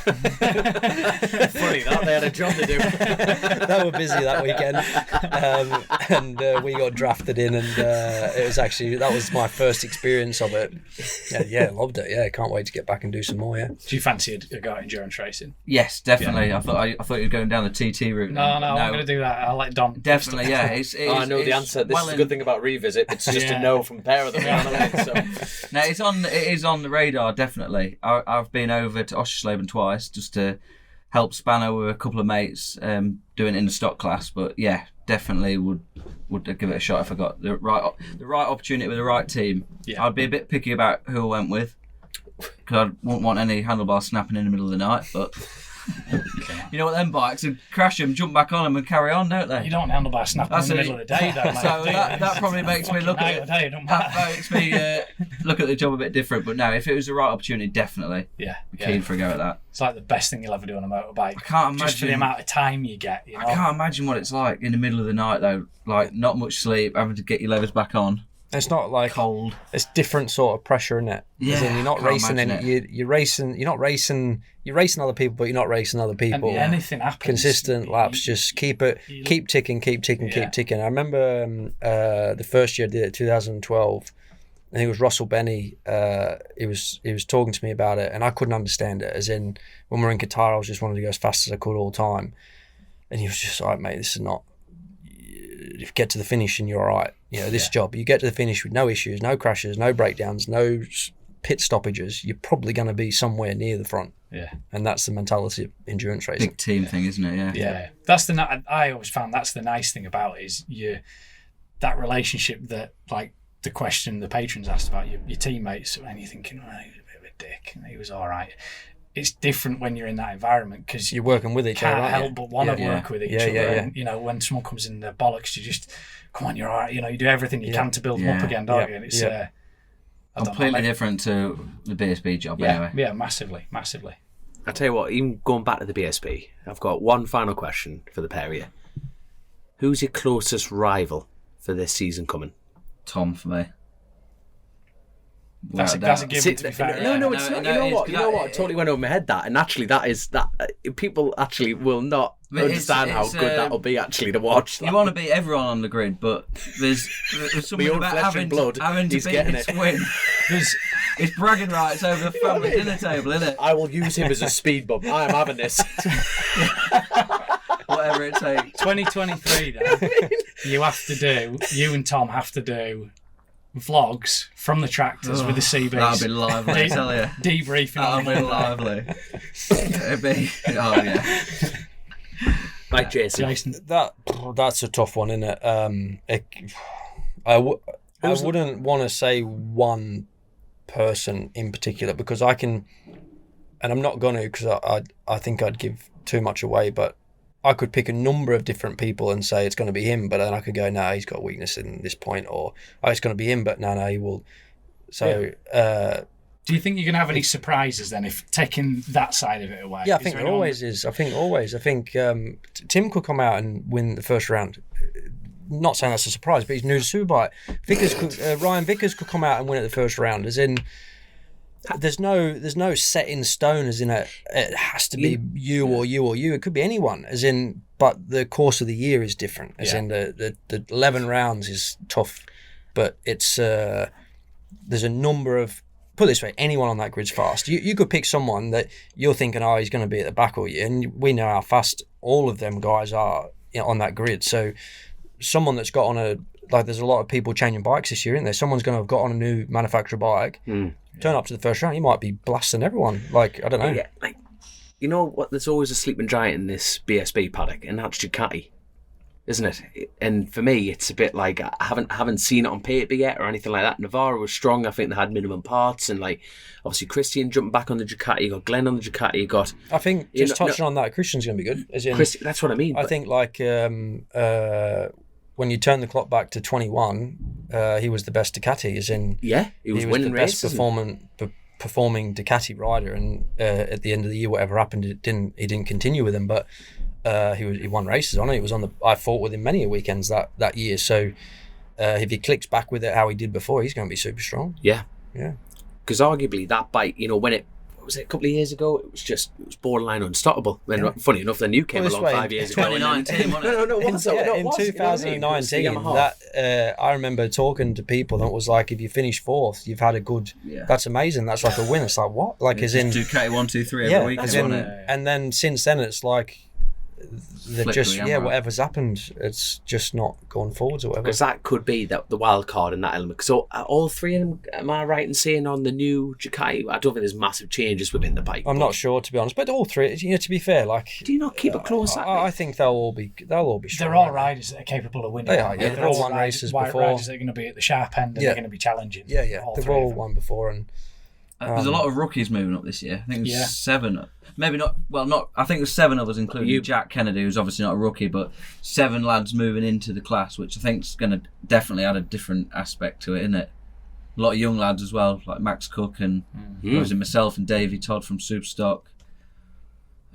that they had a job to do. they were busy that weekend, and we got drafted in, and it was actually that was my first experience of it. Yeah, loved it. Yeah, can't wait to get back and do some more. Yeah. Do you fancy a go at endurance racing? Yes, definitely. I thought you were going down the TT route. No, I'm going to do that. I'll let Dom. Definitely, yeah. I know the answer. This is a good thing about Revisit. It's just a no from a pair of them. So. No, it is on the radar, definitely. I've been over to Oschersleben twice just to help Spanner with a couple of mates doing it in the stock class. But yeah, definitely would give it a shot if I got the right opportunity with the right team. Yeah. I'd be a bit picky about who I went with because I wouldn't want any handlebars snapping in the middle of the night. But you know what, them bikes, they crash them, jump back on them and carry on, don't they? You don't handlebar snapping in the middle of the day, though, mate. So that probably makes me look at it. That makes me look at the job a bit different. But no, if it was the right opportunity, definitely. Yeah. Be keen for a go at that. It's like the best thing you'll ever do on a motorbike. I can't imagine just for the amount of time you get. You know? I can't imagine what it's like in the middle of the night though. Like not much sleep, having to get your levers back on. It's not like cold. It's different sort of pressure, isn't it? Yeah, you're not racing you're racing. You're not racing. You're racing other people, but you're not racing other people. And anything happens. Consistent laps. Just keep ticking. I remember the first year I did it, 2012. I think it was Russell Benny. He was talking to me about it, and I couldn't understand it. As in, when we were in Qatar, I was just wanting to go as fast as I could all the time, and he was just like, "Mate, this is not. If you get to the finish and you're all right, you know, this job, you get to the finish with no issues, no crashes, no breakdowns, no pit stoppages, you're probably going to be somewhere near the front." Yeah. And that's the mentality of endurance racing. Big team thing, isn't it? Yeah. Yeah. I always found that's the nice thing about it is that relationship that, like, the question the patrons asked about your teammates, and you're thinking, oh, he's a bit of a dick, and he was all right. It's different when you're in that environment because you're working with each other. Can't help but want to work with each other. And, you know, when someone comes in the bollocks, you just come on, you're all right. You know, you do everything you can to build them up again, don't you? And it's completely different to the BSB job. Anyway. Yeah, massively. I tell you what, even going back to the BSB, I've got one final question for the pair of you. Who's your closest rival for this season coming? Tom for me. That's a given, to be fair. No, it's not. You know what? It totally went over my head, that. And actually, people actually will not understand how good that will be, actually, to watch. You want to beat everyone on the grid, but there's something about having to beat this win. It's bragging rights over the family dinner table, isn't it? I will use him as a speed bump. I am having this. Whatever it takes. 2023, then, you and Tom have to do vlogs from the tractors with the CBs. That'll be lively, I tell you. Debriefing. That'll be lively. It'll be, oh yeah. Like Jason. That's a tough one, isn't it? I wouldn't want to say one person in particular, because I can, and I'm not going to, because I think I'd give too much away, but I could pick a number of different people and say it's going to be him, but then I could go, no, he's got a weakness in this point, or it's going to be him, but no, he will. So, do you think you're going to have any surprises then, if taking that side of it away? Yeah, I think there always is. I think Tim could come out and win the first round. Not saying that's a surprise, but he's new to Superbike. Ryan Vickers could come out and win at the first round. As in, there's no set in stone. As in, it has to be you or you or you. It could be anyone. As in, but the course of the year is different. As in, the 11 rounds is tough, but it's there's a number of. Put it this way, anyone on that grid's fast. You could pick someone that you're thinking, he's going to be at the back all year, and we know how fast all of them guys are on that grid. So someone that's got on there's a lot of people changing bikes this year, isn't there? Someone's going to have got on a new manufacturer bike, turn up to the first round, he might be blasting everyone. I don't know. Yeah, you know what? There's always a sleeping giant in this BSB paddock, and that's Ducati, isn't it? And for me, it's a bit like I haven't seen it on paper yet or anything like that. Navarro was strong. I think they had minimum parts, and obviously Christian jumping back on the Ducati. You got Glenn on the Ducati. You got. I think just touching on that, Christian's going to be good. As in, that's what I mean. I think when you turn the clock back to 21, he was the best Ducati. As in, he was winning the best performing Ducati rider, and at the end of the year, whatever happened, he didn't continue with him, but. He won races on it. It was I fought with him many weekends that year. So if he clicks back with it how he did before, he's going to be super strong. Yeah. Because arguably that bike, when it was a couple of years ago, it was borderline unstoppable. Then funny enough, the new came along 5 years ago. 2019, wasn't it? In 2019, I remember talking to people, and it was like, if you finish fourth, you've had a good. Yeah. That's amazing. That's like a win. It's like what? As in Ducati 1, 2, 3 every week. And then since then, it's like. They're just whatever's happened, it's just not going forwards or whatever. Because that could be the wild card in that element. So all three of them, am I right in saying on the new Ducati? I don't think there's massive changes within the bike. I'm not sure, to be honest, but all three. To be fair, do you not keep it close? I think they'll all be strong. They're all riders that are capable of winning. They are. Yeah, they've all won races before. Riders that are going to be at the sharp end and they're going to be challenging. Yeah. They've all won before, and. There's a lot of rookies moving up this year. I think there's 7. Maybe not. Well, not. I think there's 7 of us, including Jack Kennedy, who's obviously not a rookie, but 7 lads moving into the class, which I think is going to definitely add a different aspect to it, isn't it? A lot of young lads as well, like Max Cook and myself and Davey Todd from Superstock.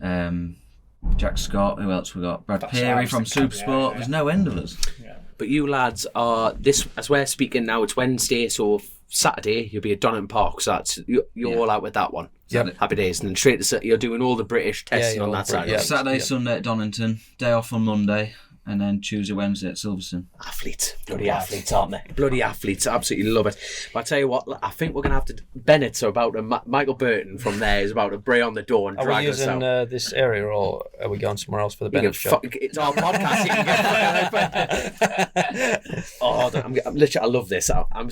Jack Scott. Who else we got? Brad Peary from Supersport. Yeah. There's no end of us. Yeah. But you lads are this as we're speaking now. It's Wednesday, so. Saturday you'll be at Donington Park, so that's you're all out with that one. Yep. Happy days, and then straight to you're doing all the British testing on that side. Saturday, Sunday at Donington, day off on Monday, and then Tuesday, Wednesday at Silverstone. Athletes, bloody athletes, aren't they? Bloody athletes, absolutely love it. But I tell you what, I think we're gonna have to. Bennett's about to Michael Burton from there is about to bray on the door and drag us out. Are we using this area, or are we going somewhere else for the Bennett show? It's our podcast. You can get I'm literally. I love this. I'm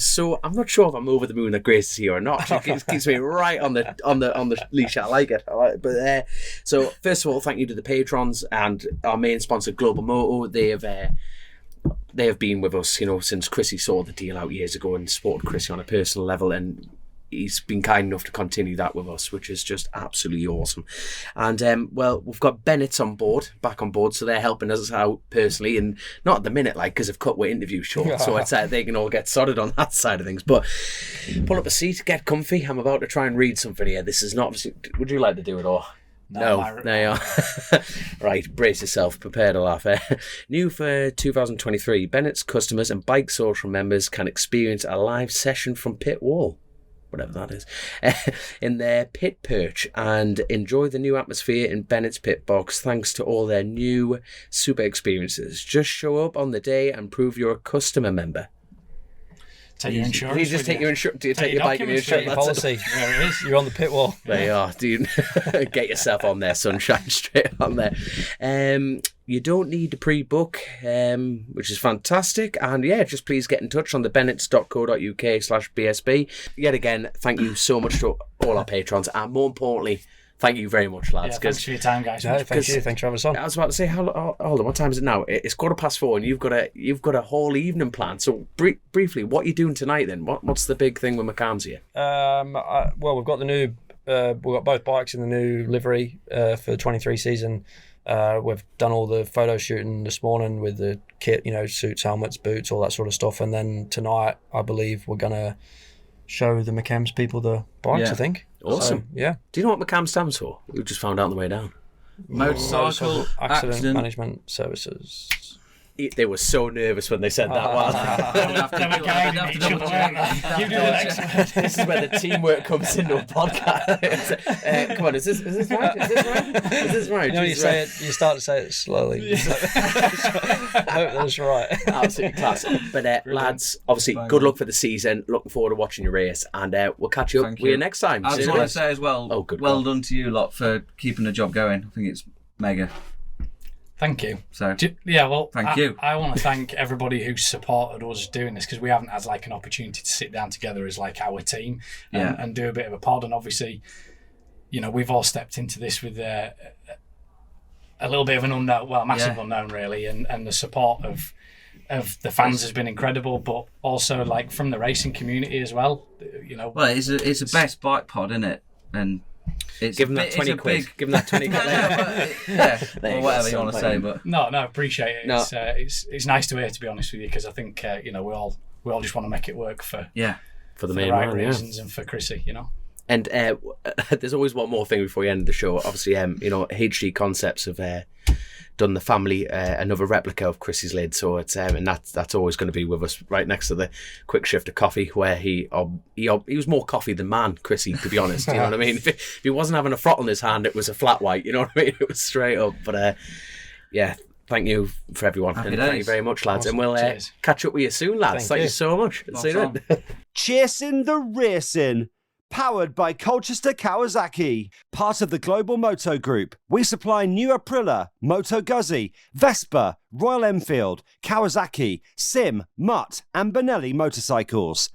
not sure if I'm over the moon that Grace is here or not. It keeps me right on the leash. I like it. But so first of all, thank you to the patrons and our main sponsor, Global Moto. They have been with us, since Chrissy saw the deal out years ago and supported Chrissy on a personal level, and he's been kind enough to continue that with us, which is just absolutely awesome. And we've got Bennett's back on board, so they're helping us out personally, and not at the minute, because they've cut our interview short, so it's they can all get sorted on that side of things. But pull up a seat, get comfy. I'm about to try and read something here. This is not. Would you like to do it all? No, there you are. Right, brace yourself, prepare to laugh. New for 2023, Bennett's customers and Bike Social members can experience a live session from pit wall. whatever that is, in their pit perch and enjoy the new atmosphere in Bennett's pit box thanks to all their new super experiences. Just show up on the day and prove you're a customer member. Take your insurance. You just take your insurance. Do you take your bike and your documents, insurance? Policy. There it is. You're on the pit wall. There you are. Dude. Get yourself on there, sunshine, straight on there. You don't need to pre-book, which is fantastic. And yeah, just please get in touch on the bennetts.co.uk/BSB. Yet again, thank you so much to all our patrons. And more importantly, thank you very much, lads. Yeah, thanks for your time, guys. No, thank you. Thanks for having us on. I was about to say, hold on, what time is it now? It's 4:15, and you've got a whole evening planned. So briefly, what are you doing tonight then? What's the big thing with McCann's here? Well, we've got the new, we've got both bikes in the new livery for the 23 season. We've done all the photo shooting this morning with the kit, suits, helmets, boots, all that sort of stuff. And then tonight, I believe we're gonna show the McCams people the bikes. I think. Awesome. So, yeah. Do you know what McCam stands for? We just found out on the way down. Motorcycle Accident Management Services. They were so nervous when they said that one. You do the next one. This is where the teamwork comes into a podcast. Come on, is this right? Is this right? You start to say it slowly. I hope that's right. Absolutely classic. But lads, obviously, good luck for the season. Looking forward to watching your race, and we'll catch you up with you next time. I just want to say as well, well done to you lot for keeping the job going. I think it's mega. Thank you. So yeah, well, thank you. I want to thank everybody who supported us doing this, because we haven't had like an opportunity to sit down together as like our team and do a bit of a pod. And obviously, we've all stepped into this with a little bit of an unknown, well, massive unknown really, and the support of the fans has been incredible, but also like from the racing community as well. Well, it's a best bike pod, isn't it? And give them that 20 quid. Give them that 20 quid. Or whatever you want to say, but no, appreciate it. No. It's nice to hear, to be honest with you, because I think we all just want to make it work for the main right reasons and for Chrissy, And there's always one more thing before we end the show. Obviously, HD Concepts have done the family another replica of Chrissy's lid, so it's and that's always going to be with us right next to the quick shift of coffee, where he was more coffee than man, Chrissy, to be honest. You know what I mean? If he wasn't having a throttle in his hand, it was a flat white. You know what I mean? It was straight up. But thank you for everyone. Thank you very much, lads. Awesome. And we'll catch up with you soon, lads. Thank you so much. See you then. Chasing the racing. Powered by Colchester Kawasaki, part of the Global Moto Group. We supply new Aprilia, Moto Guzzi, Vespa, Royal Enfield, Kawasaki, Sim, Mutt and Benelli motorcycles.